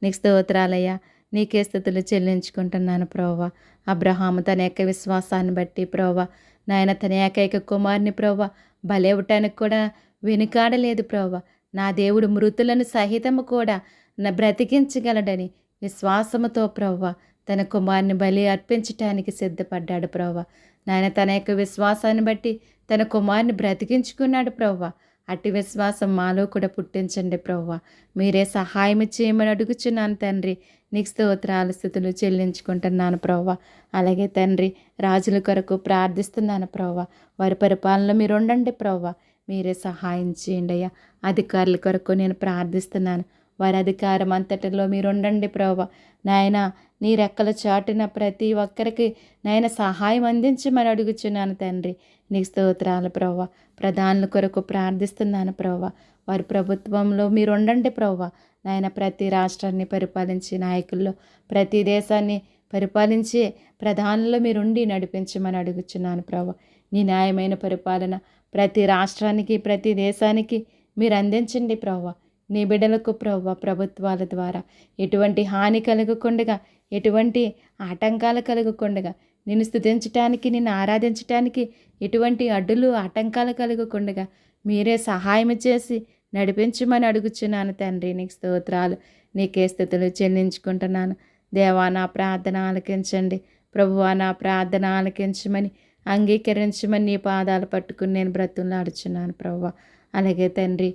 నీకు స్తోత్రాలయ్యా, నీకే స్తుతులు చెల్లించుకుంటున్నాను ప్రవ్వ. అబ్రహాము తన యొక్క విశ్వాసాన్ని బట్టి ప్రవ్వ నాయన తన ఏకైక కుమారుని ప్రవ్వ బలేవటానికి కూడా వెనుకాడలేదు ప్రవ్వ. నా దేవుడు మృతులను సహితము కూడా బ్రతికించగలడని విశ్వాసముతో ప్రవ్వ తన కుమారుని బలి అర్పించటానికి సిద్ధపడ్డాడు ప్రవ్వ. నాయన తన యొక్క విశ్వాసాన్ని బట్టి తన కుమారుని బ్రతికించుకున్నాడు ప్రవ్వ. అట్టి విశ్వాసం మాలో కూడా పుట్టించండి ప్రవ్వ. మీరే సహాయం చేయమని అడుగుచున్నాను తండ్రి. నీకు స్తోత్రాలు స్తుతులు చెల్లించుకుంటున్నాను ప్రవ్వ. అలాగే తండ్రి రాజుల కొరకు ప్రార్థిస్తున్నాను ప్రవ్వ. వారి పరిపాలనలో మీరు ఉండండి ప్రవ్వ. మీరే సహాయం చేయండి అయ్యా. అధికారుల కొరకు నేను ప్రార్థిస్తున్నాను. వారి అధికారం అంతటిలో మీరు ఉండండి ప్రవ్వ. నాయన నీ రెక్కల చాటున ప్రతి ఒక్కరికి నాయన సహాయం అందించమని అడుగుచున్నాను తండ్రి. నీకు స్తోత్రాలు ప్రవ్వ. ప్రధానుల కొరకు ప్రార్థిస్తున్నాను ప్రవ్వ. వారి ప్రభుత్వంలో మీరు ఉండండి ప్రవ్వ. నాయన ప్రతి రాష్ట్రాన్ని పరిపాలించే నాయకుల్లో ప్రతి దేశాన్ని పరిపాలించే ప్రధానుల్లో మీరుండి నడిపించమని అడుగుచున్నాను ప్రవ్వ. నీ న్యాయమైన పరిపాలన ప్రతి రాష్ట్రానికి ప్రతి దేశానికి మీరు అందించండి ప్రవ్వ. నీ బిడ్డలకు ప్రవ్వ ప్రభుత్వాల ద్వారా ఎటువంటి హాని కలగకుండగా ఎటువంటి ఆటంకాలు కలగకుండగా నిన్ను స్తుతించటానికి నిన్ను ఆరాధించటానికి ఎటువంటి అడ్డులు ఆటంకాలు కలగకుండగా మీరే సహాయం చేసి నడిపించమని అడుగుచున్నాను తండ్రి. నీకు స్తోత్రాలు, నీకే స్తుతులు చెల్లించుకుంటున్నాను దేవా. నా ప్రార్థన ఆలకించండి ప్రభువా. నా ప్రార్థన ఆలకించమని అంగీకరించమని నీ పాదాలు పట్టుకుని నేను బ్రతులాడుచున్నాను ప్రభువా. అలాగే తండ్రి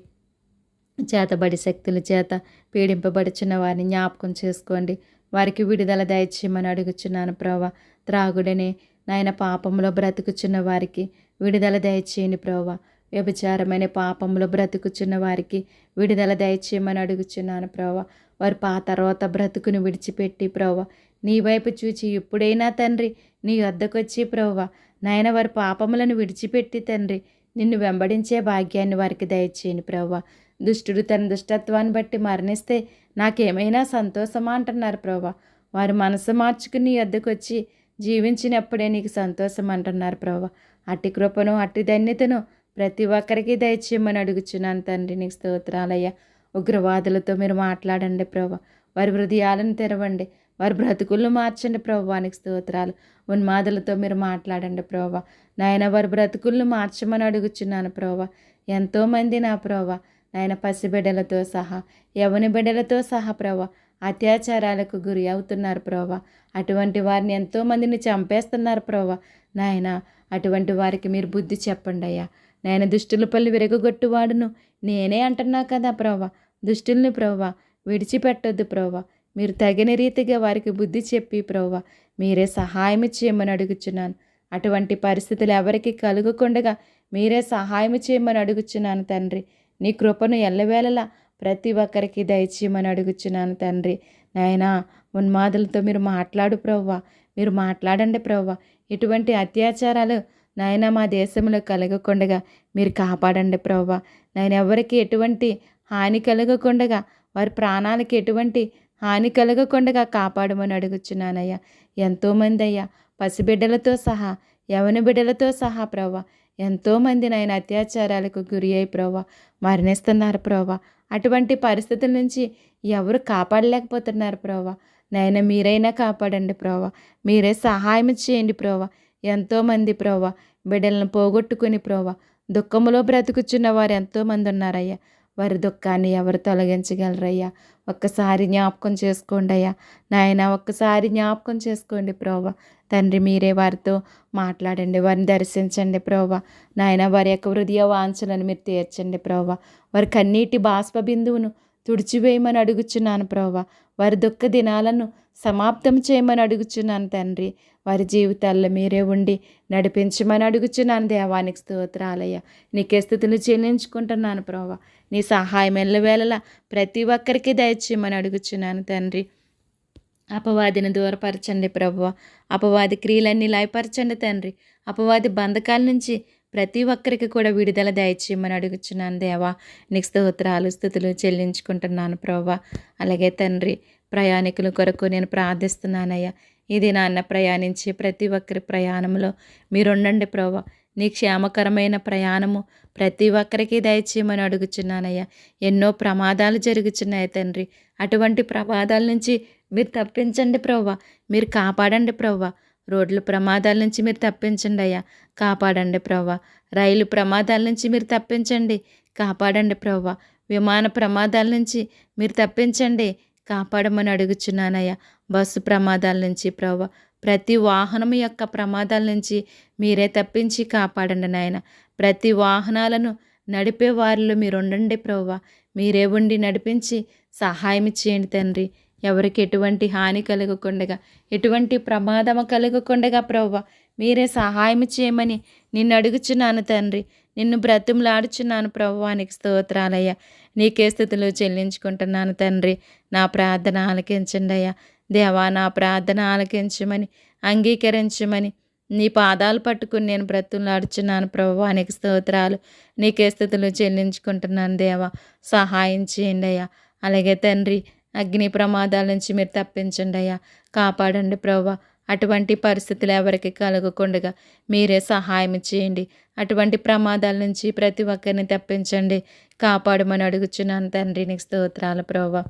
చేతబడి శక్తుల చేత పీడింపబడుచున్న వారిని జ్ఞాపకం చేసుకోండి. వారికి విడుదల దయచేయమని అడుగుచున్నాను ప్రభా. త్రాగుడనే నాయన పాపంలో బ్రతుకుచున్న వారికి విడుదల దయచేయని ప్రభా. వ్యభిచారమైన పాపంలో బ్రతుకుచున్న వారికి విడుదల దయచేయమని అడుగుచున్నాను ప్రభా. వారి పాత రోత బ్రతుకుని విడిచిపెట్టి ప్రభా నీ వైపు చూచి ఎప్పుడైనా తండ్రి నీ వద్దకొచ్చి ప్రభా నాయన వారి పాపములను విడిచిపెట్టి తండ్రి నిన్ను వెంబడించే భాగ్యాన్ని వారికి దయచేయని ప్రభా. దుష్టుడు తన దుష్టత్వాన్ని బట్టి మరణిస్తే నాకేమైనా సంతోషమా అంటున్నారు ప్రభా. వారు మనసు మార్చుకుని నీ వద్దకొచ్చి జీవించినప్పుడే నీకు సంతోషం అంటున్నారు ప్రభా. అట్టి కృపను అట్టి ధన్యతను ప్రతి ఒక్కరికి దయచేయమని అడుగుచున్నాను తండ్రి. నీకు స్తోత్రాలయ్యా. ఉగ్రవాదులతో మీరు మాట్లాడండి ప్రభా. వారి హృదయాలను తెరవండి, వారి బ్రతుకులను మార్చండి ప్రభా. నీకు స్తోత్రాలు. ఉన్మాదులతో మీరు మాట్లాడండి ప్రభా. నాయన వారి బ్రతుకులను మార్చమని అడుగుచున్నాను ప్రభా. ఎంతోమంది నా ప్రభా నాయన పసిబిడ్డలతో సహా యవని బిడ్డలతో సహా ప్రభా అత్యాచారాలకు గురి అవుతున్నారు ప్రభా. అటువంటి వారిని ఎంతోమందిని చంపేస్తున్నారు ప్రభా. నాయన అటువంటి వారికి మీరు బుద్ధి చెప్పండి అయ్యా. నాయన దుష్టుల పళ్ళు విరగొట్టువాడును నేనే అంటున్నా కదా ప్రభా. దుష్టుల్ని ప్రభా విడిచిపెట్టొద్దు ప్రభా. మీరు తగిన రీతిగా వారికి బుద్ధి చెప్పి ప్రభా మీరే సహాయం చేయమని అడుగుచున్నాను. అటువంటి పరిస్థితులు ఎవరికి కలుగకుండగా మీరే సహాయం చేయమని అడుగుచున్నాను తండ్రి. నీ కృపను ఎల్లవేళలా ప్రతి ఒక్కరికి దయచేయమని అడుగుచున్నాను తండ్రి. నాయనా, ఉన్మాదులతో మీరు మాట్లాడు ప్రభువా, మీరు మాట్లాడండి ప్రభువా. ఇటువంటి అత్యాచారాలు నాయన మా దేశంలో కలగకుండగా మీరు కాపాడండి ప్రభువా. నాయన ఎవరికి ఎటువంటి హాని కలగకుండగా, వారి ప్రాణాలకి ఎటువంటి హాని కలగకుండగా కాపాడమని అడుగుచున్నానయ్యా. ఎంతోమంది అయ్యా పసిబిడ్డలతో సహా, యవన బిడ్డలతో సహా ప్రభువా, ఎంతోమంది నాయన అత్యాచారాలకు గురి అయి ప్రభువా మరణిస్తున్నారు ప్రభువా. అటువంటి పరిస్థితుల నుంచి ఎవరు కాపాడలేకపోతున్నారు ప్రభువా. నాయన మీరైనా కాపాడండి ప్రభువా. మీరే సహాయం చేయండి ప్రభువా. ఎంతోమంది ప్రభువా బిడ్డలను పోగొట్టుకుని ప్రభువా దుఃఖములో బ్రతుకుచున్న వారు ఎంతోమంది ఉన్నారయ్యా. వారి దుఃఖాన్ని ఎవరు తొలగించగలరయ్యా? ఒక్కసారి జ్ఞాపకం చేసుకోండి అయ్యా. నాయన ఒక్కసారి జ్ఞాపకం చేసుకోండి ప్రభువా. తండ్రి మీరే వారితో మాట్లాడండి, వారిని దర్శించండి ప్రభువా. నాయన వారి యొక్క హృదయ వాంఛలను మీరు తీర్చండి ప్రభువా. వారి కన్నీటి బాష్ప బిందువును తుడిచివేయమని అడుగుచున్నాను ప్రభువా. వారి దుఃఖ దినాలను సమాప్తం చేయమని అడుగుచున్నాను తండ్రి. వారి జీవితాల్లో మీరే ఉండి నడిపించమని అడుగుచున్నాను దేవానికి స్తోత్రాలయ్య. నీకే స్తుతులు చెల్లించుకుంటున్నాను ప్రభువా. నీ సహాయం ఎల్లవేళలా ప్రతి ఒక్కరికి దయచేయమని అడుగుచున్నాను తండ్రి. అపవాదిని దూరపరచండి ప్రభువా. అపవాది క్రియలన్నీ లయపరచండి తండ్రి. అపవాది బంధకాల నుంచి ప్రతి ఒక్కరికి కూడా విడుదల దయచేయమని అడుగుచున్నాను దేవా. నీకు స్తోత్రాలు స్తుతులు చెల్లించుకుంటున్నాను ప్రభువా. అలాగే తండ్రి, ప్రయాణికుల కొరకు నేను ప్రార్థిస్తున్నానయ్యా. ఇది నాన్న ప్రయాణించి ప్రతి ఒక్కరి ప్రయాణంలో మీరుండండి ప్రభువా. నీ క్షేమకరమైన ప్రయాణము ప్రతి ఒక్కరికి దయచేయమని అడుగుచున్నానయ్యా. ఎన్నో ప్రమాదాలు జరుగుచున్నాయి తండ్రి. అటువంటి ప్రమాదాల నుంచి మీరు తప్పించండి ప్రభువా. మీరు కాపాడండి ప్రభువా. రోడ్ల ప్రమాదాల నుంచి మీరు తప్పించండి అయ్యా, కాపాడండి ప్రభువా. రైలు ప్రమాదాల నుంచి మీరు తప్పించండి, కాపాడండి ప్రభువా. విమాన ప్రమాదాల నుంచి మీరు తప్పించండి, కాపాడమని అడుగుచున్నానయ్యా. బస్సు ప్రమాదాల నుంచి ప్రభువా, ప్రతి వాహనం యొక్క ప్రమాదాల నుంచి మీరే తప్పించి కాపాడండి నాయన. ప్రతి వాహనాలను నడిపే వారిలో మీరు ఉండండి ప్రభువా. మీరే ఉండి నడిపించి సహాయం చేయండి తండ్రి. ఎవరికి ఎటువంటి హాని కలగకుండగా, ఎటువంటి ప్రమాదము కలగకుండగా ప్రభువా మీరే సహాయం చేయమని నిన్ను అడుగుచున్నాను తండ్రి. నిన్ను బ్రతిమలాడుచున్నాను ప్రభువానికి స్తోత్రాలయ్యా. నీకే స్తుతులు చెల్లించుకుంటున్నాను తండ్రి. నా ప్రార్థన ఆలకించండి అయ్యా. దేవా, నా ప్రార్థన ఆలకించమని, అంగీకరించమని నీ పాదాలు పట్టుకుని నేను బ్రతులాడుచున్నాను ప్రభువానికి స్తోత్రాలు. నీకే స్తుతులు చెల్లించుకుంటున్నాను దేవా. సహాయం చేయండి అయ్యా. అలాగే తండ్రి, అగ్ని ప్రమాదాల నుంచి మీరు తప్పించండి అయ్యా, కాపాడండి ప్రభువా. అటువంటి పరిస్థితులు ఎవరికి కలగకుండగా మీరే సహాయం చేయండి. అటువంటి ప్రమాదాల నుంచి ప్రతి ఒక్కరిని తప్పించండి, కాపాడమని అడుగుచున్నాను తండ్రి. నీకు స్తోత్రాలు ప్రభువా.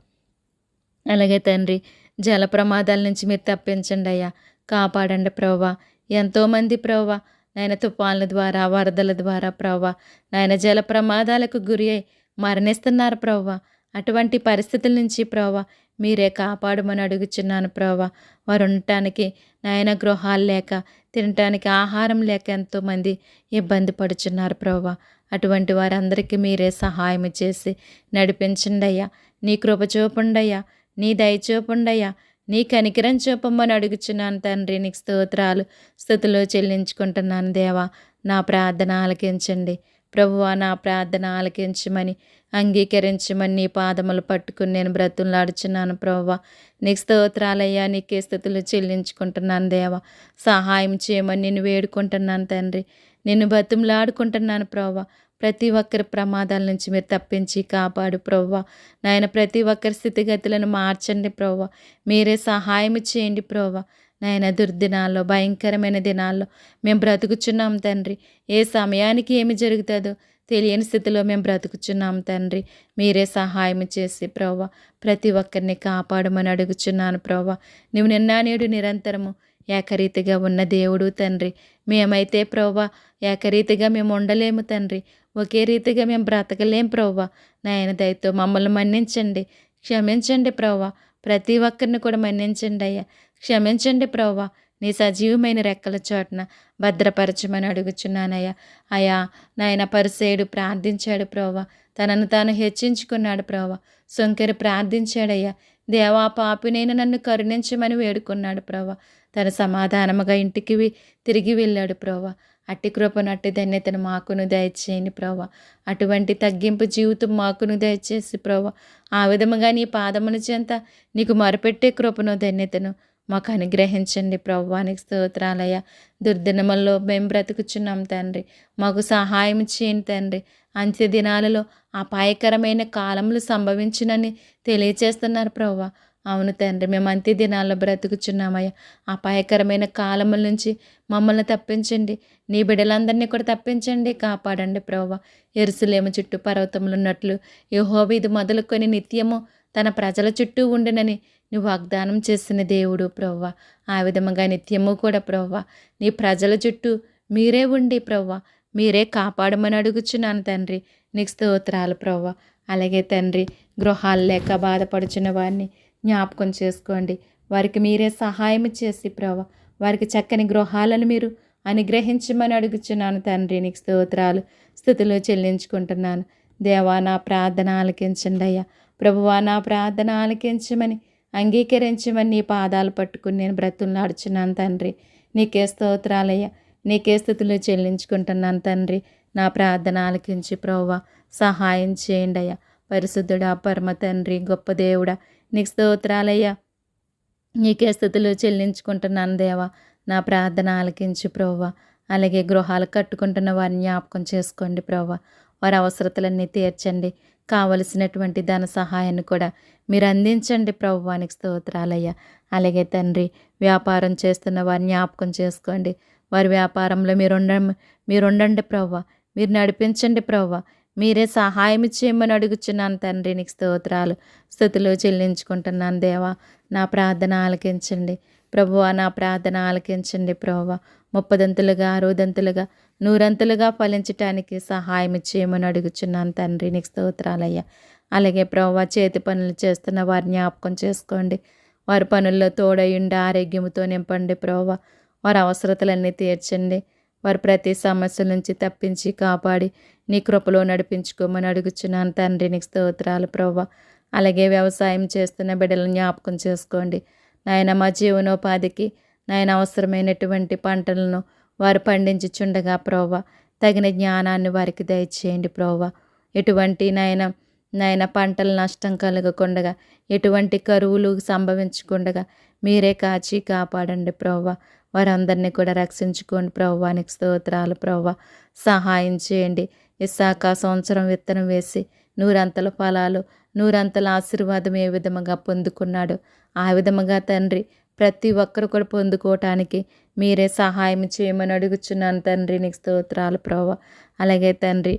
అలాగే తండ్రి, జల ప్రమాదాల నుంచి మీరు తప్పించండి అయ్యా, కాపాడండి ప్రభువా. ఎంతోమంది ప్రభువా నాయన తుఫాన్ల ద్వారా, వరదల ద్వారా ప్రభువా నాయన జల ప్రమాదాలకు గురి అయి మరణిస్తున్నారు ప్రభువా. అటువంటి పరిస్థితుల నుంచి ప్రభువా మీరే కాపాడమని అడుగుచున్నాను ప్రభువా. వారు ఉండటానికి నాయన గృహాలు లేక, తినటానికి ఆహారం లేక ఎంతోమంది ఇబ్బంది పడుచున్నారు ప్రభువా. అటువంటి వారందరికీ మీరే సహాయం చేసి నడిపించండి అయ్యా. నీ కృప చూపండి అయ్యా, నీ దయ చూపండి అయ్యా, నీ కనికరం చూపమని అడుగుచున్నాను తండ్రి. నీకు స్తోత్రాలు స్తుతులు చెల్లించుకుంటున్నాను దేవా. నా ప్రార్థన ఆలకించండి ప్రభువా. నా ప్రార్థన ఆలకించమని, అంగీకరించమని నీ పాదములు పట్టుకుని నేను బ్రతులాడుచున్నాను ప్రభువా. నీకు స్తోత్రాలయ్యా. నీకే స్తుతులు చెల్లించుకుంటున్నాను దేవా. సహాయం చేయమని నిన్ను వేడుకుంటున్నాను తండ్రి. నిన్ను బ్రతులాడుకుంటున్నాను ప్రభువా. ప్రతి ఒక్కరి ప్రమాదాల నుంచి మీరు తప్పించి కాపాడు ప్రభువా. నాయన ప్రతి ఒక్కరి స్థితిగతులను మార్చండి ప్రభువా. మీరే సహాయం చేయండి ప్రభువా. నాయన దుర్దినాల్లో, భయంకరమైన దినాల్లో మేము బ్రతుకుచున్నాం తండ్రి. ఏ సమయానికి ఏమి జరుగుతుందో తెలియని స్థితిలో మేము బ్రతుకుచున్నాం తండ్రి. మీరే సహాయం చేసి ప్రభువా ప్రతి ఒక్కరిని కాపాడమని అడుగుచున్నాను ప్రభువా. నువ్వు నిన్న నేడు నిరంతరము ఏకరీతిగా ఉన్న దేవుడు తండ్రి. మేమైతే ప్రభువా ఏకరీతిగా మేము ఉండలేము తండ్రి. ఒకే రీతిగా మేము బ్రతకలేం ప్రభువా. నాయన దయతో మమ్మల్ని మన్నించండి, క్షమించండి ప్రభువా. ప్రతి ఒక్కరిని కూడా మన్నించండి అయ్యా, క్షమించండి ప్రభువా. నీ సజీవమైన రెక్కల చోటున భద్రపరచమని అడుగుచున్నానయ్యా. అయా నాయన పరిసేయుడు ప్రార్థించాడు ప్రభువా. తనను తాను హెచ్చించుకున్నాడు ప్రభువా. సొంకరి ప్రార్థించాడయ్యా. దేవా పాపినైనా నన్ను కరుణించమని వేడుకున్నాడు ప్రభువా. తను సమాధానముగా ఇంటికి తిరిగి వెళ్ళాడు ప్రభా. అట్టి కృపను అట్టి ధన్యతను మాకును దయచేయండి ప్రభా. అటువంటి తగ్గింపు జీవితం మాకును దయచేసి ప్రభా. ఆ విధముగా నీ పాదముల చెంత నీకు మొరపెట్టే కృపను ధన్యతను మాకు అనుగ్రహించండి ప్రభువానికి స్తోత్రాలయ్య. దుర్దినముల్లో మేము బ్రతుకుచున్నాం తండ్రి, మాకు సహాయం చేయండి తండ్రి. అంత్య దినాలలో అపాయకరమైన కాలములు సంభవించునని తెలియచేస్తున్నారు ప్రభువా. అవును తండ్రి, మేము అంత్య దినాల్లో బ్రతుకుచున్నామయ్యా. అపాయకరమైన కాలముల నుంచి మమ్మల్ని తప్పించండి, నీ బిడ్డలందరినీ కూడా తప్పించండి, కాపాడండి ప్రభువా. యెరూషలేము చుట్టూ పర్వతములు ఉన్నట్లు యెహోవా ఇది మొదలుకొని నిత్యము తన ప్రజల చుట్టూ ఉండునని నువ్వు వాగ్దానం చేసిన దేవుడు ప్రభువా. ఆ విధముగా నిత్యము కూడా ప్రభువా నీ ప్రజల చుట్టూ మీరే ఉండి ప్రభువా మీరే కాపాడమని అడుగుచున్నాను తండ్రి. నీకు స్తోత్రాలు ప్రభువా. అలాగే తండ్రి, గృహాలు లేక బాధపడుచున్న వారిని జ్ఞాపకం చేసుకోండి. వారికి మీరే సహాయం చేసి ప్రభువా వారికి చక్కని గృహాలను మీరు అనుగ్రహించమని అడుగుచున్నాను తండ్రి. నీకు స్తోత్రాలు స్తుతులు చెల్లించుకుంటున్నాను. దేవా నా ప్రార్థన ఆలకించండి అయ్యా. ప్రభువా నా ప్రార్థన ఆలకించమని అంగీకరించమని నీ పాదాలు పట్టుకుని నేను బ్రతులాడుచున్నాను తండ్రి. నీకే స్తోత్రాలయ్యా, నీకే స్థుతులు చెల్లించుకుంటున్నాను తండ్రి. నా ప్రార్థన ఆలకించి ప్రభువా సహాయం చేయండి అయ్యా. పరిశుద్ధుడా, పరమ తండ్రి, గొప్ప దేవుడా, నీకు స్తోత్రాలయ్యా, నీకే స్థుతులు చెల్లించుకుంటున్నాను దేవా. నా ప్రార్థన ఆలకించి ప్రభువా. అలాగే గృహాలు కట్టుకుంటున్న వారిని జ్ఞాపకం చేసుకోండి ప్రభువా. వారి అవసరతలన్నీ తీర్చండి. కావలసినటువంటి ధన సహాయాన్ని కూడా మీరు అందించండి ప్రభువానికి స్తోత్రాలయ్యా. అలాగే తండ్రి, వ్యాపారం చేస్తున్న వారిని జ్ఞాపకం చేసుకోండి. వారి వ్యాపారంలో మీరుండండి ప్రభువా. మీరు నడిపించండి ప్రభువా. మీరే సహాయం చేయమని అడుగుచున్నాను తండ్రి. నీకు స్తోత్రాలు స్తుతులు చెల్లించుకుంటున్నాను దేవా. నా ప్రార్థన ఆలకించండి ప్రభువా. నా ప్రార్థన ఆలకించండి ప్రభువా. 30 60 100 ఫలించటానికి సహాయం చేయమని అడుగుచున్నాను తండ్రి. నీకు స్తోత్రాలయ్యా. అలాగే ప్రభువా చేతి పనులు చేస్తున్న వారిని జ్ఞాపకం చేసుకోండి. వారి పనుల్లో తోడయుండి ఆరోగ్యంతో నింపండి ప్రభువా. వారి అవసరతలన్నీ తీర్చండి. వారి ప్రతి సమస్య నుంచి తప్పించి కాపాడి నీ కృపలో నడిపించుకోమని అడుగుచున్నాను తండ్రి. నీకు స్తోత్రాలు ప్రభువా. అలాగే వ్యవసాయం చేస్తున్న బిడ్డలను జ్ఞాపకం చేసుకోండి నాయన. మా జీవనోపాధికి నాయన అవసరమైనటువంటి పంటలను వారు పండించుచుండగా ప్రభువా తగిన జ్ఞానాన్ని వారికి దయచేయండి ప్రభువా. ఎటువంటి నాయన పంటలు నష్టం కలగకుండగా, ఎటువంటి కరువులు సంభవించకుండగా మీరే కాచి కాపాడండి ప్రభువా. వారందరినీ కూడా రక్షించుకోండి ప్రభువానికి స్తోత్రాలు ప్రభువా. సహాయం చేయండి. ఇస్సాకా సంవత్సరం విత్తనం వేసి 100 ఫలాలు 100 ఆశీర్వాదం ఏ విధముగా పొందుకున్నాడు, ఆ విధముగా తండ్రి ప్రతి ఒక్కరు కూడా పొందుకోవటానికి మీరే సహాయం చేయమని అడుగుచున్నాను తండ్రి. నీకు స్తోత్రాలు ప్రభువా. అలాగే తండ్రి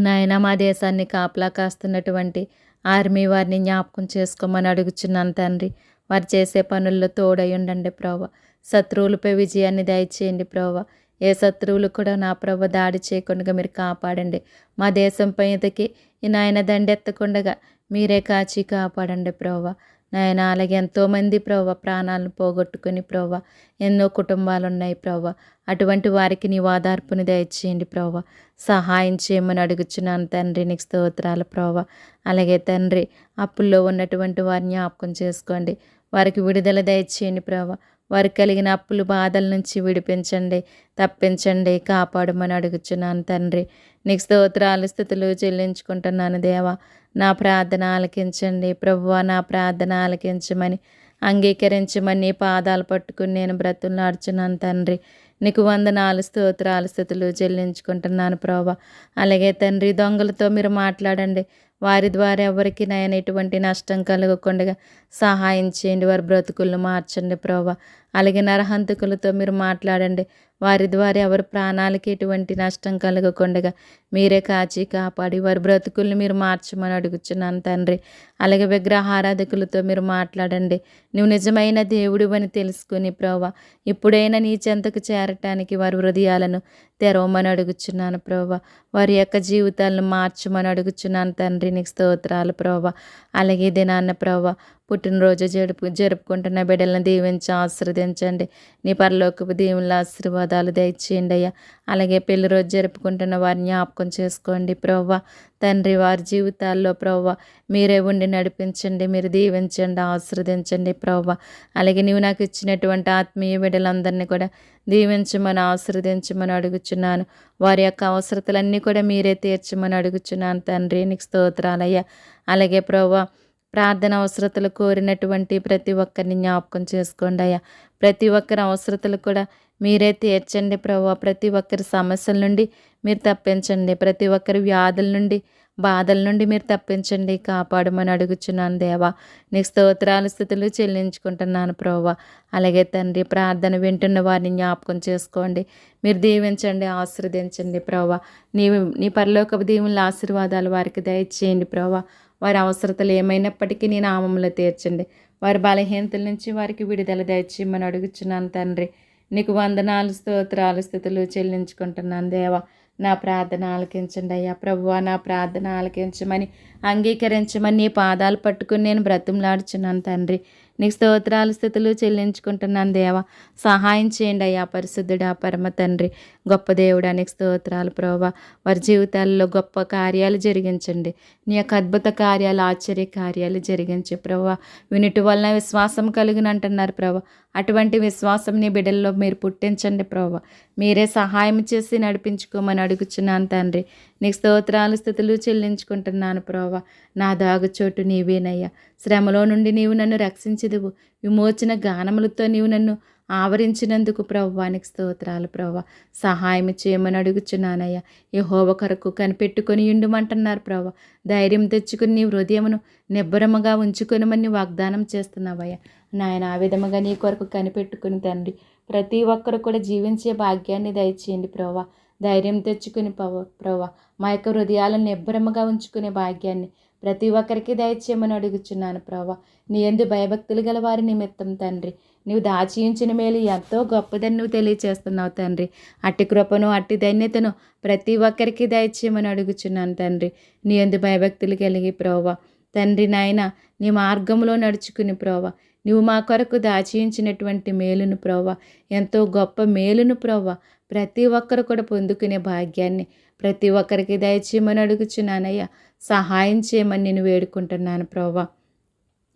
నాయన మా దేశాన్ని కాపలా కాస్తున్నటువంటి ఆర్మీ వారిని జ్ఞాపకం చేసుకోమని అడుగుచున్నాను తండ్రి. వారు చేసే పనుల్లో తోడై ఉండండి ప్రభువా. శత్రువులపై విజయాన్ని దయచేయండి ప్రభువా. ఏ శత్రువులు కూడా నా ప్రభు దాడి చేయకుండా మీరు కాపాడండి. మా దేశం పైకి ఈ నాయన దండెత్తకుండగా మీరే కాచి కాపాడండి ప్రభువా. నాయన అలాగే ఎంతోమంది ప్రభువా ప్రాణాలను పోగొట్టుకుని ప్రభువా ఎన్నో కుటుంబాలు ఉన్నాయి ప్రభువా. అటువంటి వారికి నీ ఓదార్పుని దయచేయండి ప్రభువా. సహాయం చేయమని అడుగుచున్నాను తండ్రి. నీకు స్తోత్రాలు ప్రభువా. అలాగే తండ్రి అప్పుల్లో ఉన్నటువంటి వారిని జ్ఞాపకం చేసుకోండి. వారికి విడుదల దయచేయండి ప్రభువా. వారికి కలిగిన అప్పులు బాధల నుంచి విడిపించండి, తప్పించండి, కాపాడమని అడుగుచున్నాను తండ్రి. నీకు స్తోత్రాలు స్తుతులు చెల్లించుకుంటున్నాను దేవా. నా ప్రార్థన ఆలకించండి ప్రభువా. నా ప్రార్థన ఆలకించమని అంగీకరించమని నీ పాదాలు పట్టుకుని నేను బ్రతులాడుచున్నాను తండ్రి. నీకు వందనాలు స్తోత్రాలు స్తుతులు చెల్లించుకుంటున్నాను ప్రభువా. అలాగే తండ్రి దొంగలతో మీరు మాట్లాడండి. వారి ద్వారా ఎవరికి నాయన ఎటువంటి నష్టం కలగకుండా సహాయం చేయండి. వారి బ్రతుకులను మార్చండి ప్రభువా. అలాగే నరహంతకులతో మీరు మాట్లాడండి. వారి ద్వారా ఎవరి ప్రాణాలకి ఎటువంటి నష్టం కలగకుండా మీరే కాచి కాపాడి వారి బ్రతుకుల్ని మీరు మార్చమని అడుగుచున్నాను తండ్రి. అలాగే విగ్రహారాధకులతో మీరు మాట్లాడండి. నువ్వు నిజమైన దేవుడు అని తెలుసుకుని ప్రభువా ఇప్పుడైనా నీ చెంతకు చేరటానికి వారి హృదయాలను తెరవమని అడుగుచున్నాను ప్రభువా. వారి యొక్క జీవితాలను మార్చమని అడుగుచున్నాను తండ్రి. నీకు స్తోత్రాలు ప్రభువా. అలాగే దినాన్న ప్రభువా పుట్టినరోజు జరుపుకుంటున్న బిడ్డలను దీవించి ఆశీర్వదించండి. నీ పరలోకపు దీవుల ఆశీర్వాదాలు దయచేయండి అయ్యా. అలాగే పెళ్లి రోజు జరుపుకుంటున్న వారిని జ్ఞాపకం చేసుకోండి ప్రభువా. తండ్రి, వారి జీవితాల్లో ప్రభువా మీరే ఉండి నడిపించండి, మీరు దీవించండి, ఆశీర్వదించండి ప్రభువా. అలాగే నీవు నాకు ఇచ్చినటువంటి ఆత్మీయ బిడ్డలందరినీ కూడా దీవించమని ఆశీర్వదించమని అడుగుచున్నాను. వారి యొక్క అవసరతలన్నీ కూడా మీరే తీర్చమని అడుగుచున్నాను తండ్రి. నీకు స్తోత్రాలయ్యా. అలాగే ప్రభువా ప్రార్థన అవసరతలు కోరినటువంటి ప్రతి ఒక్కరిని జ్ఞాపకం చేసుకోండి అయ్యా. ప్రతి ఒక్కరి అవసరతలు కూడా మీరే తీర్చండి ప్రభువా. ప్రతి ఒక్కరి సమస్యల నుండి మీరు తప్పించండి. ప్రతి ఒక్కరి వ్యాధుల నుండి, బాధల నుండి మీరు తప్పించండి, కాపాడమని అడుగుచున్నాను దేవా. నీకు స్తోత్రాలు, స్తుతులు చెల్లించుకుంటున్నాను ప్రభువా. అలాగే తండ్రి, ప్రార్థన వింటున్న వారిని జ్ఞాపకం చేసుకోండి, మీరు దీవించండి, ఆశీర్వదించండి ప్రభువా. నీ పరలోకపు దీవుల ఆశీర్వాదాలు వారికి దయచేయండి ప్రభువా. వారి అవసరతలు ఏమైనప్పటికీ నీ నామములో తీర్చండి. వారి బలహీనతల నుంచి వారికి విడుదల దయచేయమని అడుగుచున్నాను తండ్రి. నీకు వందనాలు, స్తోత్రాలు, స్తుతులు చెల్లించుకుంటున్నాను దేవా. నా ప్రార్థన ఆలకించండి అయ్యా. ప్రభువా నా ప్రార్థన ఆలకించమని, అంగీకరించమని నీ పాదాలు పట్టుకుని నేను బ్రతిమలాడుచున్నాను తండ్రి. నీకు స్తోత్రాలు, స్తుతులు చెల్లించుకుంటున్నాను దేవా. సహాయం చేయండి అయ్యా. పరిశుద్ధుడా, పరమ తండ్రి, గొప్ప దేవుడా, నీకు స్తోత్రాలు ప్రభువా. వారి జీవితాల్లో గొప్ప కార్యాలు జరిగించండి. నీ యొక్క అద్భుత కార్యాలు, ఆశ్చర్య కార్యాలు జరిగించే ప్రభువా. వినుటి వలన విశ్వాసం కలుగును అంటున్నారు ప్రభువా. అటువంటి విశ్వాసం నీ బిడ్డల్లో మీరు పుట్టించండి ప్రభువా. మీరే సహాయం చేసి నడిపించుకోమని అడుగుచున్నాను తండ్రి. నీకు స్తోత్రాలు, స్తుతులు చెల్లించుకుంటున్నాను ప్రభువా. నా దాగుచోటు నీవేనయ్యా. శ్రమలో నుండి నీవు నన్ను రక్షించదువు. విమోచన గానములతో నీవు నన్ను ఆవరించినందుకు ప్రభువానికి స్తోత్రాలు ప్రభువా. సహాయం చేయమని అడుగుచున్నానయ్యా. యెహోవా కొరకు కనిపెట్టుకొని ఉండుమంటున్నారు ప్రభువా. ధైర్యం తెచ్చుకుని నీ హృదయమును నిబ్బరముగా ఉంచుకొనమని వాగ్దానం చేస్తున్నావయ్యా. నాయన, ఆ విధముగా నీ కొరకు కనిపెట్టుకుని తండ్రి ప్రతి ఒక్కరు కూడా జీవించే భాగ్యాన్ని దయచేయండి ప్రభువా. ధైర్యం తెచ్చుకుని ప్రభువా మా యొక్క హృదయాలను నిబ్బరముగా ఉంచుకునే భాగ్యాన్ని ప్రతి ఒక్కరికి దయచేయమని అడుగుచున్నాను ప్రభువా. నీ యందు భయభక్తులు గల వారి నిమిత్తం తండ్రి నీవు దాచించిన మేలు ఎంతో గొప్పదని నువ్వు తెలియచేస్తున్నావు తండ్రి. అట్టి కృపను, అట్టి ధన్యతను ప్రతి ఒక్కరికి దయచేయమని అడుగుచున్నాను తండ్రి. నీ యందు భయభక్తులు కలిగి ప్రభువా తండ్రి నాయన నీ మార్గంలో నడుచుకుని ప్రభువా నువ్వు మా కొరకు దాచించినటువంటి మేలును ప్రభువా, ఎంతో గొప్ప మేలును ప్రభువా ప్రతి ఒక్కరు కూడా పొందుకునే భాగ్యాన్ని ప్రతి ఒక్కరికి దయచేయమని అడుగుచున్నానయ్యా. సహాయం చేయమని నేను వేడుకుంటున్నాను ప్రభువా.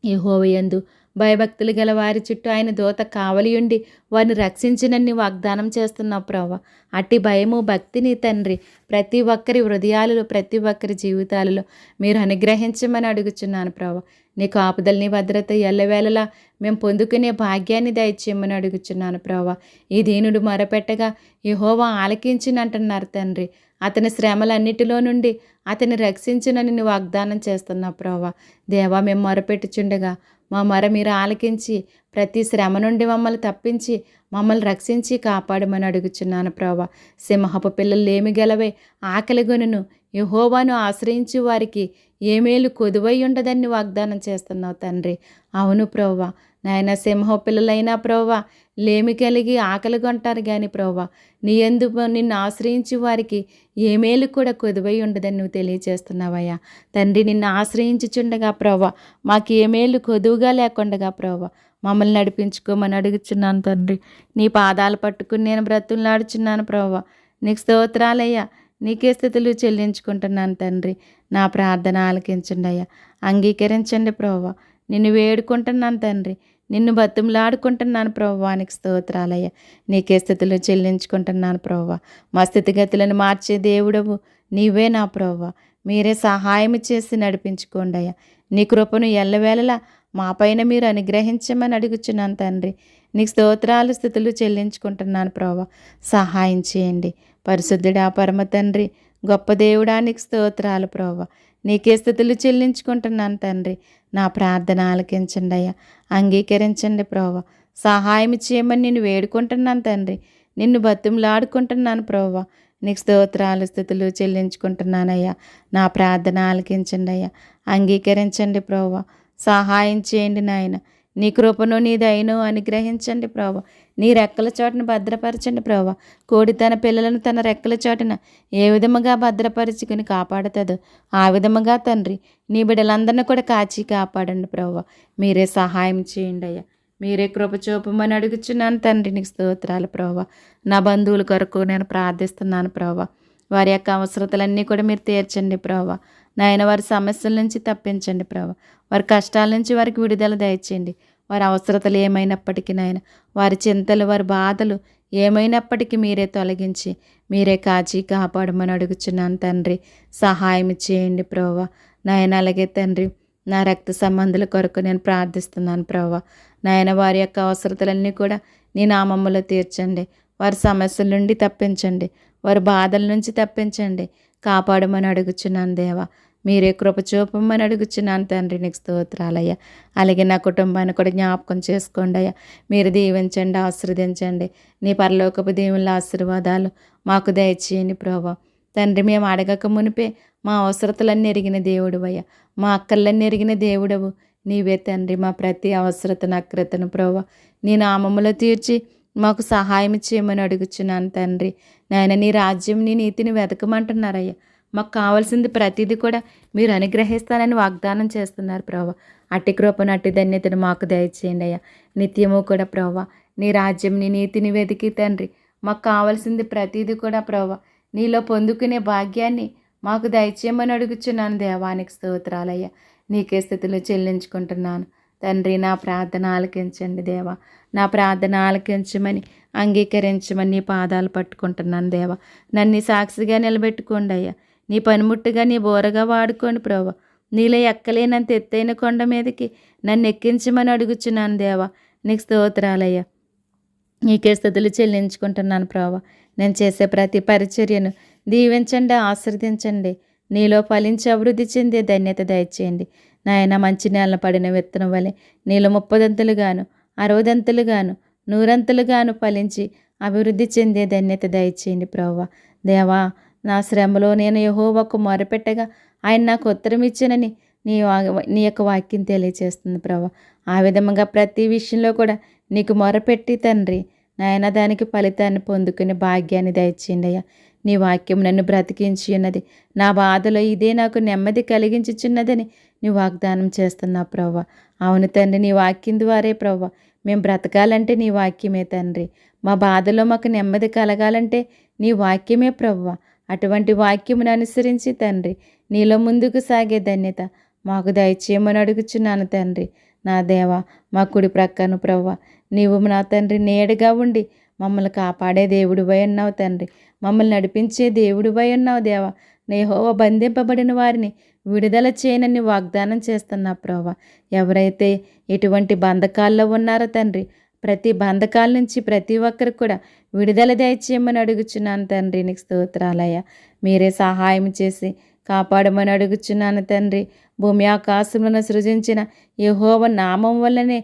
యెహోవా యందు భయభక్తులు గల వారి చుట్టూ ఆయన దూత కావలి ఉండి వారిని రక్షించినన్ని వాగ్దానం చేస్తున్నావు ప్రభువా. అట్టి భయము, భక్తిని తండ్రి ప్రతి ఒక్కరి హృదయాలలో, ప్రతి ఒక్కరి జీవితాలలో మీరు అనుగ్రహించమని అడుగుచున్నాను ప్రభువా. నీ కాపుదల, నీ భద్రత ఎల్లవేళలా మేము పొందుకునే భాగ్యాన్ని దయచేయమని అడుగుచున్నాను ప్రభువా. ఈ దీనుడు మొరపెట్టగా యెహోవా ఆలకించినంటున్నారు తండ్రి. అతని శ్రమలన్నిటిలో నుండి అతన్ని రక్షించునని నువ్వు వాగ్దానం చేస్తున్నావు ప్రభువా. దేవా, మేము మొరపెట్టుచుండగా మా మొర మీరు ఆలకించి ప్రతి శ్రమ నుండి మమ్మల్ని తప్పించి మమ్మల్ని రక్షించి కాపాడమని అడుగుచున్నాను ప్రభువా. సింహపు పిల్లలు లేమి గలవే ఆకలిగొనును యెహోవాను ఆశ్రయించి వారికి ఏ మేలు కొదువై ఉండదని వాగ్దానం చేస్తున్నావు తండ్రి. అవును ప్రభువా. నాయన, సింహపు పిల్లలైనా ప్రభువా లేమి కలిగి ఆకలిగొంటారు కానీ ప్రభువా నీ యందు నిన్ను ఆశ్రయించి వారికి ఏ మేలు కూడా కొదువై ఉండదని నువ్వు తెలియజేస్తున్నావయ్యా. తండ్రి, నిన్ను ఆశ్రయించుచుండగా ప్రభువా మాకు ఏ మేలు కొదువుగా లేకుండగా ప్రభువా మమ్మల్ని నడిపించుకోమని అడుగుచున్నాను తండ్రి. నీ పాదాలు పట్టుకుని నేను బ్రతులాడుచున్నాను ప్రభువా. నీకు స్తోత్రాలయ్యా. నీకే స్థితులు చెల్లించుకుంటున్నాను తండ్రి. నా ప్రార్థన ఆలకించండి అయ్యా. అంగీకరించండి ప్రభువా. నిన్ను వేడుకుంటున్నాను తండ్రి. నిన్ను బతిమలాడుకుంటున్నాను ప్రభువా. నీకు స్తోత్రాలయ్యా. నీకే స్థితులు చెల్లించుకుంటున్నాను ప్రభువా. మా స్థితిగతులను మార్చే దేవుడవు నీవే నా ప్రభువా. మీరే సహాయం చేసి నడిపించుకోండి అయ్యా. నీ కృపను ఎల్లవేళలా మా పైన మీరు అనుగ్రహించమని అడుగుచున్నాను తండ్రి. నీకు స్తోత్రాలు, స్థుతులు చెల్లించుకుంటున్నాను ప్రభువా. సహాయం చేయండి. పరిశుద్ధుడా, పరమ తండ్రి, గొప్ప దేవుడా, నీకు స్తోత్రాలు ప్రభువా. నీకే స్థుతులు చెల్లించుకుంటున్నాను తండ్రి. నా ప్రార్థన ఆలకించండి అయ్యా. అంగీకరించండి ప్రభువా. సహాయం చేయమని నేను వేడుకుంటున్నాను తండ్రి. నిన్ను బతిమలాడుకుంటున్నాను ప్రభువా. నీకు స్తోత్రాలు, స్థుతులు చెల్లించుకుంటున్నానయ్యా. నా ప్రార్థన ఆలకించండి అయ్యా. అంగీకరించండి ప్రభువా. సహాయం చేయండి నాయన. నీ కృపను నీ దయను అనుగ్రహించండి ప్రభా. నీ రెక్కల చోటును భద్రపరచండి ప్రభా. కోడి తన పిల్లలను తన రెక్కల చోటున ఏ విధముగా భద్రపరుచుకుని కాపాడుతుందో ఆ విధముగా తండ్రి నీ బిడ్డలందరినీ కూడా కాచి కాపాడండి ప్రభా. మీరే సహాయం చేయండి అయ్యా. మీరే కృప చూపమని అడుగుచున్నాను తండ్రి. నీకు స్తోత్రాలు ప్రభా. నా బంధువుల కొరకు నేను ప్రార్థిస్తున్నాను ప్రభా. వారి యొక్క అవసరతలన్నీ కూడా మీరు తీర్చండి ప్రభా. నాయన వారి సమస్యల నుంచి తప్పించండి ప్రభా. వారి కష్టాల నుంచి వారికి విడుదల దయచేయండి. వారి అవసరతలు ఏమైనప్పటికీ నాయన, వారి చింతలు వారి బాధలు ఏమైనప్పటికీ మీరే తొలగించి మీరే కాచి కాపాడమని అడుగుచున్నాను తండ్రి. సహాయం చేయండి ప్రభా. నాయన అలాగే తండ్రి నా రక్త సంబంధుల కొరకు నేను ప్రార్థిస్తున్నాను ప్రభా. నాయన వారి యొక్క అవసరతలన్నీ కూడా నీ నామములో తీర్చండి. వారి సమస్యల నుండి తప్పించండి. వారి బాధల నుంచి తప్పించండి. కాపాడమని అడుగుచున్నాను దేవా. మీరే కృప చూపమని అడుగుచున్నాను తండ్రి. నీకు స్తోత్రాలయ్యా. అలాగే నా కుటుంబాన్ని కూడా జ్ఞాపకం చేసుకోండి అయ్యా. మీరు దీవించండి, ఆశీర్వదించండి. నీ పరలోకపు దేవుళ్ళ ఆశీర్వాదాలు మాకు దయచేయండి ప్రభా. తండ్రి మేము అడగక మునిపే మా అవసరతలన్నీ ఎరిగిన దేవుడువయ్యా. మా అక్కర్లన్నీ ఎరిగిన దేవుడవు నీవే తండ్రి. మా ప్రతి అవసరతను అక్రతను ప్రభా నీ నామములో తీర్చి మాకు సహాయం చేయమని అడుగుచున్నాను తండ్రి. నాయన నీ రాజ్యం నీ నీతిని వెతకమంటున్నారయ్యా. మాకు కావాల్సింది ప్రతిదీ కూడా మీరు అనుగ్రహిస్తానని వాగ్దానం చేస్తున్నారు ప్రభా. అట్టి కృపను అట్టి ధన్యతను మాకు దయచేయండి అయ్యా. నిత్యము కూడా ప్రభా నీ రాజ్యం నీ నీతిని వెతికి తండ్రి మాకు కావాల్సింది ప్రతిదీ కూడా ప్రభా నీలో పొందుకునే భాగ్యాన్ని మాకు దయచేయమని అడుగుచున్నాను దేవానికి స్తోత్రాలయ్యా. నీకే స్థితిలో చెల్లించుకుంటున్నాను తండ్రి. నా ప్రార్థన ఆలకించండి దేవా. నా ప్రార్థన ఆలకించమని అంగీకరించమని నీ పాదాలు పట్టుకుంటున్నాను దేవా. నన్ను సాక్షిగా నిలబెట్టుకోండి అయ్యా. నీ పనిముట్టుగా నీ బోరగా వాడుకోండి ప్రభా. నీలో ఎక్కలేనంత ఎత్తైన కొండ మీదకి నన్ను ఎక్కించమని అడుగుచున్నాను దేవా. నీకు స్తోత్రాలయ్యా. నీకే స్థుతులు చెల్లించుకుంటున్నాను ప్రభా. నేను చేసే ప్రతి పరిచర్యను దీవించండి, ఆశీర్వదించండి. నీలో ఫలించి అభివృద్ధి చెందే ధన్యత దయచేయండి నాయన. మంచి నేల పడిన విత్తనం వలె నీలో 30 60 100 ఫలించి అభివృద్ధి చెందే ధన్యత దయచేయండి ప్రభా. దేవా నా శ్రమలో నేను యెహోవాకు మొరపెట్టగా ఆయన నాకు ఉత్తరం ఇచ్చినని నీ యొక్క వాక్యం తెలియచేస్తుంది ప్రభా. ఆ విధంగా ప్రతి విషయంలో కూడా నీకు మొరపెట్టి తండ్రి నాయన దానికి ఫలితాన్ని పొందుకునే భాగ్యాన్ని దయచేయండి అయ్యా. నీ వాక్యం నన్ను బ్రతికించి ఉన్నది. నా బాధలో ఇదే నాకు నెమ్మది కలిగించుచున్నదని నీ వాగ్దానం చేస్తున్నా ప్రభా. అవును తండ్రి, నీ వాక్యం ద్వారే ప్రభా మేము బ్రతకాలంటే నీ వాక్యమే తండ్రి. మా బాధలో మాకు నెమ్మది కలగాలంటే నీ వాక్యమే ప్రభా. అటువంటి వాక్యమును అనుసరించి తండ్రి నీలో ముందుకు సాగే ధన్యత మాకు దయచేయమని అడుగుచున్నాను తండ్రి. నా దేవా మా కుడి ప్రక్కను ప్రభా నీవు నా తండ్రి నీడగా ఉండి మమ్మల్ని కాపాడే దేవుడివై ఉన్నావు తండ్రి. మమ్మల్ని నడిపించే దేవుడివై ఉన్నావు దేవా. యెహోవా బంధింపబడిన వారిని విడుదల చేయనని వాగ్దానం చేస్తున్నా ప్రభా. ఎవరైతే ఎటువంటి బంధకాల్లో ఉన్నారో తండ్రి ప్రతి బంధకాల నుంచి ప్రతి ఒక్కరికి కూడా విడుదల దయచేయమని అడుగుచున్నాను తండ్రి. నీకు స్తోత్రాలయ్యా. మీరే సహాయం చేసి కాపాడమని అడుగుచున్నాను తండ్రి. భూమి ఆకాశములను సృజించిన యెహోవా నామం వల్లనే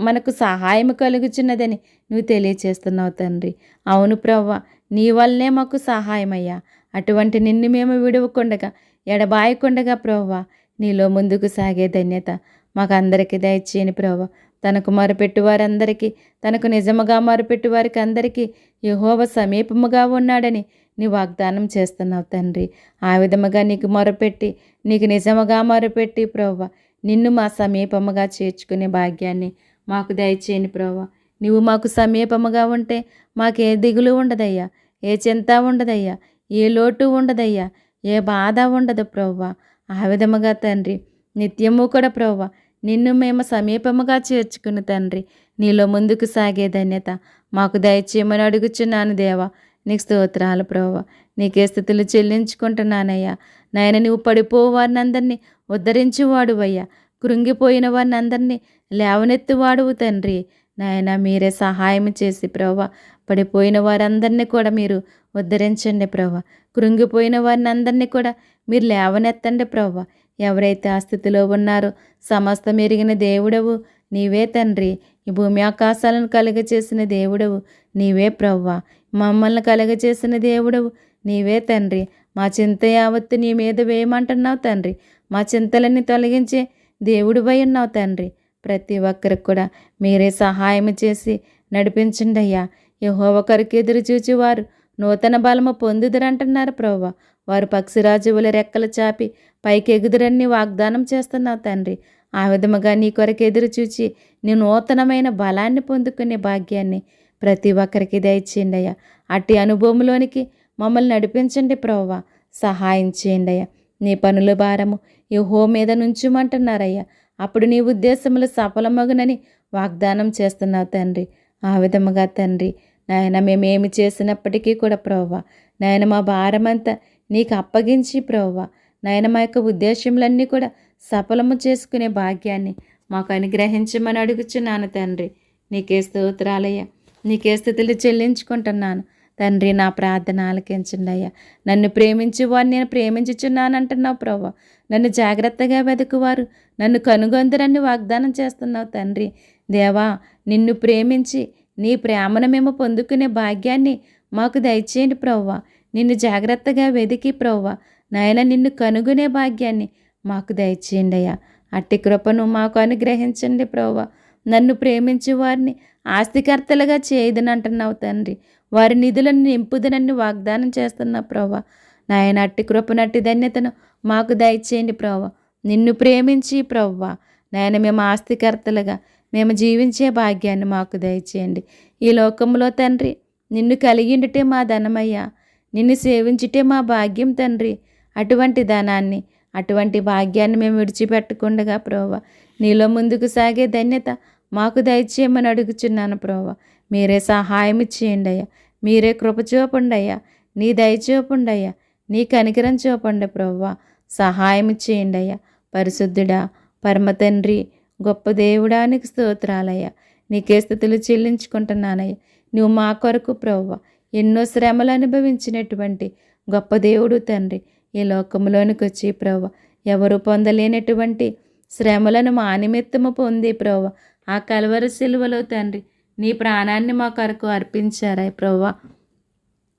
మనకు సహాయం కలుగుచున్నదని నువ్వు తెలియచేస్తున్నావు తండ్రి. అవును ప్రవ్వా, నీ వల్లనే మాకు సహాయమయ్యా. అటువంటి నిన్ను మేము విడవకుండగా ఎడబాయకుండగా ప్రవ్వా నీలో ముందుకు సాగే ధన్యత మాకు అందరికీ దయచేయని ప్రవ్వా. తనకు మొరపెట్టు వారందరికీ, తనకు నిజముగా మొరపెట్టు వారికి అందరికీ యెహోవా సమీపముగా ఉన్నాడని నీ వాగ్దానం చేస్తున్నావు తండ్రి. ఆ విధముగా నీకు మొరపెట్టి నీకు నిజముగా మొరపెట్టి ప్రవ్వా నిన్ను మా సమీపముగా చేర్చుకునే భాగ్యాన్ని మాకు దయచేయని ప్రవ్వా. నువ్వు మాకు సమీపముగా ఉంటే మాకే దిగులు ఉండదయ్యా, ఏ చింత ఉండదయ్యా, ఏ లోటు ఉండదయ్యా, ఏ బాధ ఉండదు ప్రవ్వా. ఆ విధముగా తండ్రి నిత్యము కూడా ప్రవ్వా నిన్ను మేము సమీపముగా చేర్చుకుని తండ్రి నీలో ముందుకు సాగే ధన్యత మాకు దయచేయమని అడుగుచున్నాను దేవా. నీకు స్తోత్రాలు ప్రభా. నీకే స్థుతులు చెల్లించుకుంటున్నానయ్యా. నాయన నువ్వు పడిపోవు వారిని అందరినీ ఉద్ధరించువాడువయ్యా. కృంగిపోయిన వారిని అందరినీ లేవనెత్తువాడువు తండ్రి. నాయన మీరే సహాయం చేసి ప్రభా పడిపోయిన వారందరినీ కూడా మీరు ఉద్ధరించండి ప్రభా. కృంగిపోయిన వారిని అందరినీ కూడా మీరు లేవనెత్తండి ప్రభా. ఎవరైతే ఆ స్థితిలో ఉన్నారో సమస్తం ఎరిగిన దేవుడవు నీవే తండ్రి. ఈ భూమి ఆకాశాలను కలుగచేసిన దేవుడవు నీవే ప్రవ్వా. మమ్మల్ని కలుగచేసిన దేవుడవు నీవే తండ్రి. మా చింత యావత్తు నీ మీద వేయమంటున్నావు తండ్రి. మా చింతలన్నీ తొలగించే దేవుడివై ఉన్నావు తండ్రి. ప్రతి ఒక్కరికి కూడా మీరే సహాయం చేసి నడిపించండి అయ్యా. యెహోవా కొరకు ఎదురు చూచువారు నూతన బలము పొందుదురంటున్నారు ప్రభువా. వారు పక్షిరాజువుల రెక్కలు చాపి పైకి ఎగుదురని వాగ్దానం చేస్తున్నావు తండ్రి. ఆ విధముగా నీ కొరకు ఎదురు చూచి నీ నూతనమైన బలాన్ని పొందుకునే భాగ్యాన్ని ప్రతి ఒక్కరికి దయచేయండి అయ్యా. అట్టి అనుభవంలోనికి మమ్మల్ని నడిపించండి ప్రభువా. సహాయం చేయండి అయ్యా. నీ పనుల భారము యెహోవా మీద నుంచుమంటున్నారయ్యా. అప్పుడు నీ ఉద్దేశములు సఫలమగునని వాగ్దానం చేస్తున్నావు తండ్రి. ఆ విధముగా తండ్రి నాయన మేమేమి చేసినప్పటికీ కూడా ప్రభువా, నాయన మా భారమంతా నీకు అప్పగించి ప్రభువా, నాయన మా యొక్క ఉద్దేశములన్నీ కూడా సఫలము చేసుకునే భాగ్యాన్ని మాకు అనుగ్రహించమని అడుగుచున్నాను తండ్రి. నీకే స్తోత్రాలయ్యా. నీకే స్థుతులు చెల్లించుకుంటున్నాను తండ్రి. నా ప్రార్థన ఆలకించండి అయ్యా. నన్ను ప్రేమించువారు నేను ప్రేమించుచున్నాను అంటున్నావు ప్రభువా. నన్ను జాగ్రత్తగా వెతుకువారు నన్ను కనుగొందరని వాగ్దానం చేస్తున్నావు తండ్రి. దేవా, నిన్ను ప్రేమించి నీ ప్రేమను మేము పొందుకునే భాగ్యాన్ని మాకు దయచేయండి ప్రభువా. నిన్ను జాగ్రత్తగా వెతికి ప్రభువా, నాయన నిన్ను కనుగొనే భాగ్యాన్ని మాకు దయచేయండి అయ్యా. అట్టి కృపను మాకు అనుగ్రహించండి ప్రభువా. నన్ను ప్రేమించే వారిని ఆస్తికర్తలుగా చేయదునంటున్నావు తండ్రి. వారి నిధులను నింపుదనని వాగ్దానం చేస్తున్నావు ప్రభువా. నాయన అట్టి కృపనట్టి ధన్యతను మాకు దయచేయండి ప్రభువా. నిన్ను ప్రేమించి ప్రభువా, నాయన మేము ఆస్తికర్తలుగా మేము జీవించే భాగ్యాన్ని మాకు దయచేయండి. ఈ లోకంలో తండ్రి నిన్ను కలిగిండుటే మా ధనమయ్యా. నిన్ను సేవించుటే మా భాగ్యం తండ్రి. అటువంటి ధనాన్ని అటువంటి భాగ్యాన్ని మేము విడిచిపెట్టకుండగా ప్రభువా, నీలో ముందుకు సాగే ధన్యత మాకు దయచేయమని అడుగుచున్నాను ప్రభువా. మీరే సహాయం చేయండి అయ్యా. మీరే కృప చూపండి అయ్యా. నీ దయ చూపండి అయ్యా. నీ కనికరం చూపండి ప్రభువా. సహాయం చేయండి అయ్యా. పరిశుద్ధుడా, పరమ తండ్రి, గొప్ప దేవుడానికి స్తోత్రాలయ్యా. నీకే స్తుతులు చెల్లించుకుంటున్నానయ్యా. నువ్వు మా కొరకు ప్రభువా ఎన్నో శ్రమలు అనుభవించినటువంటి గొప్ప దేవుడు తండ్రి. ఈ లోకంలోనికి వచ్చి ప్రభువా ఎవరు పొందలేనటువంటి శ్రమలను మా నిమిత్తము పొంది ప్రభువా ఆ కల్వరి సిలువలో తండ్రి నీ ప్రాణాన్ని మా కొరకు అర్పించారా ప్రభువా.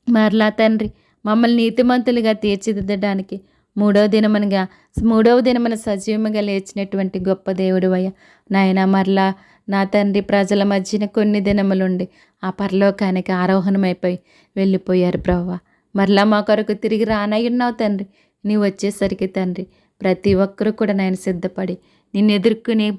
మరలా తండ్రి మమ్మల్ని నీతిమంతులుగా తీర్చిదిద్దడానికి మూడవ దినమున సజీవముగా లేచినటువంటి గొప్ప దేవుడు అయ్యా. నాయన మరలా నా తండ్రి ప్రజల మధ్యన కొన్ని దినములుండి ఆ పరలోకానికి ఆరోహణమైపోయి వెళ్ళిపోయారు ప్రభువా. మరలా మా కొరకు తిరిగి రానయ్యున్నావు తండ్రి. నీవు వచ్చేసరికి తండ్రి ప్రతి ఒక్కరు కూడా నేను సిద్ధపడి నిన్ను ఎదుర్కొనే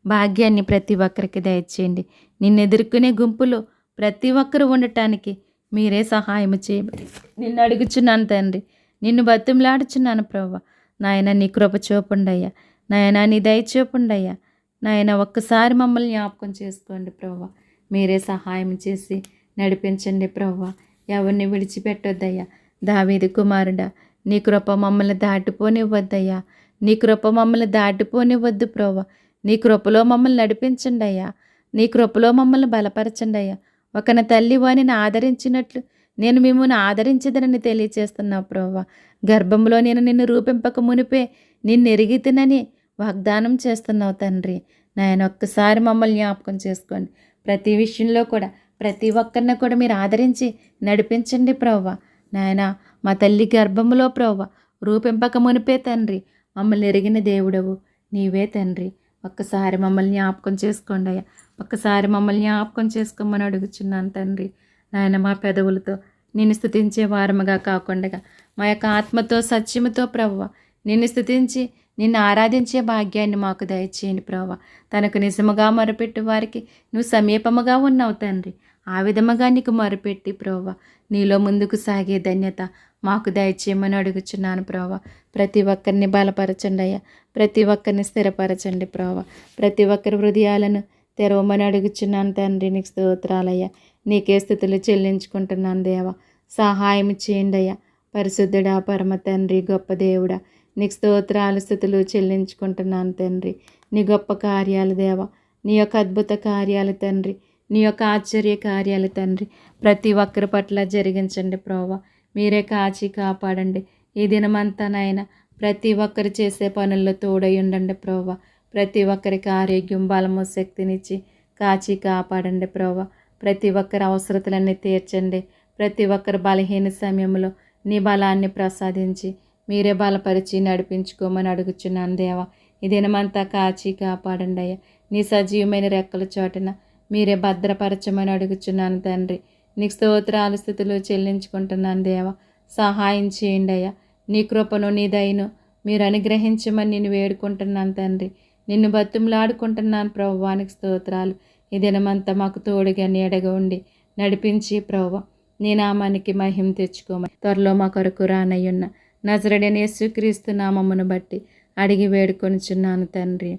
భాగ్యాన్ని ప్రతి ఒక్కరికి దయచేయండి. నిన్ను ఎదుర్కొనే గుంపులో ప్రతి ఒక్కరు ఉండటానికి మీరే సహాయం చేయబడి నిన్ను అడుగుచున్నాను తండ్రి. నిన్ను బతిమలాడుచున్నాను ప్రభువా. నాయన నీ కృప చూపుండయ్యా. నాయన నీ దయ చూపుండయ్యా. నాయన ఒక్కసారి మమ్మల్ని జ్ఞాపకం చేసుకోండి ప్రభువా. మీరే సహాయం చేసి నడిపించండి ప్రభువా. ఎవరిని విడిచిపెట్టొద్దయ్యా. దావీదు కుమారుడా, నీ కృప మమ్మల్ని దాటిపోనివ్వద్దయ్యా. నీ కృప మమ్మల్ని దాటిపోనివ్వద్దు ప్రభువా. నీ కృపలో మమ్మల్ని నడిపించండి అయ్యా. నీ కృపలో మమ్మల్ని బలపరచండి అయ్యా. ఒకన తల్లి వాణిని ఆదరించినట్లు నేను మిమ్మల్ని ఆదరించదనని తెలియచేస్తున్నావు ప్రభువా. గర్భంలో నేను నిన్ను రూపింపక మునిపే నిన్ను ఎరిగితినని వాగ్దానం చేస్తున్నావు తండ్రి. నాయన ఒక్కసారి మమ్మల్ని జ్ఞాపకం చేసుకోండి. ప్రతి విషయంలో కూడా ప్రతి ఒక్కరిని కూడా మీరు ఆదరించి నడిపించండి ప్రభువా. నాయన మా తల్లి గర్భంలో ప్రభువా రూపింపక మునిపే తండ్రి మమ్మల్ని ఎరిగిన దేవుడవు నీవే తండ్రి. ఒక్కసారి మమ్మల్ని జ్ఞాపకం చేసుకోండి అయ్యా. ఒక్కసారి మమ్మల్ని జ్ఞాపకం చేసుకోమని అడుగుచున్నాను తండ్రి. నాయన మా పెదవులతో నిన్ను స్తుతించే వారముగా కాకుండా మా యొక్క ఆత్మతో సత్యముతో ప్రభువా నిన్ను స్తుతించి నిన్ను ఆరాధించే భాగ్యాన్ని మాకు దయచేయండి ప్రభువా. తనకు నిజముగా మొరపెట్టు వారికి నువ్వు సమీపముగా ఉన్నావు తండ్రి. ఆ విధముగా నీకు మొరపెట్టి ప్రభువా నీలో ముందుకు సాగే ధన్యత మాకు దయచేయమని అడుగుచున్నాను ప్రభువా. ప్రతి ఒక్కరిని బలపరచండి అయ్యా. ప్రతి ఒక్కరిని స్థిరపరచండి ప్రభువా. ప్రతి ఒక్కరి హృదయాలను తెరవమని అడుగుచున్నాను తండ్రి. నీకు స్తోత్రాలయ్యా. నీకే స్థుతులు చెల్లించుకుంటున్నాను దేవా. సహాయం చేయండి అయ్యా. పరిశుద్ధుడా, పరమ తండ్రి, గొప్ప దేవుడా, నీకు స్తోత్రాలు స్థుతులు చెల్లించుకుంటున్నాను తండ్రి. నీ గొప్ప కార్యాలు దేవా, నీ యొక్క అద్భుత కార్యాలు తండ్రి, నీ యొక్క ఆశ్చర్య కార్యాలు తండ్రి ప్రతి ఒక్కరి పట్ల జరిగించండి ప్రభువా. మీరే కాచి కాపాడండి. ఈ దినమంతా నాయన ప్రతి ఒక్కరు చేసే పనుల్లో తోడై ఉండండి ప్రభువా. ప్రతి ఒక్కరికి ఆరోగ్యం, బలము, శక్తినిచ్చి కాచి కాపాడండి ప్రభువా. ప్రతి ఒక్కరి అవసరతలన్నీ తీర్చండి. ప్రతి ఒక్కరి బలహీన సమయంలో నీ బలాన్ని ప్రసాదించి మీరే బలపరిచి నడిపించుకోమని అడుగుచున్నాను దేవా. ఈ దినమంతా కాచి కాపాడండి అయ్యా. నీ సజీవమైన రెక్కల చోటున మీరే భద్రపరచమని అడుగుచున్నాను తండ్రి. నీకు స్తోత్రాలు స్థుతులు చెల్లించుకుంటున్నాను దేవా. సహాయం చేయండి అయ్యా. నీ కృపను నీ దయను మీరు అనుగ్రహించమని నేను వేడుకుంటున్నాను తండ్రి. నిన్ను బతుములాడుకుంటున్నాను ప్రభువానికి స్తోత్రాలు. ఈ దినమంతా మాకు తోడుగా నీడగా ఉండి నడిపించి ప్రభువా నీ నామానికి మహిమ తెచ్చుకోమని త్వరలో మా కొరకు రానయ్యున్న నజరేయుడైన యేసుక్రీస్తు నామమును బట్టి అడిగి వేడుకొనుచున్నాను తండ్రి.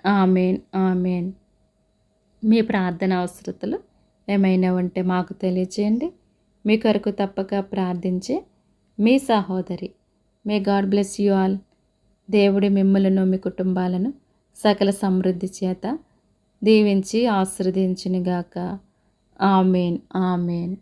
ఆమేన్ ఆమేన్. మీ ప్రార్థన అవసరతలు ఏమైనా ఉంటే మాకు తెలియచేయండి. మీ కొరకు తప్పక ప్రార్థించే మీ సహోదరి. May God bless you all. దేవుడి మిమ్మలను మీ కుటుంబాలను సకల సమృద్ధి చేత దీవించి ఆశీర్వదించునుగాక. ఆమేన్ ఆమేన్.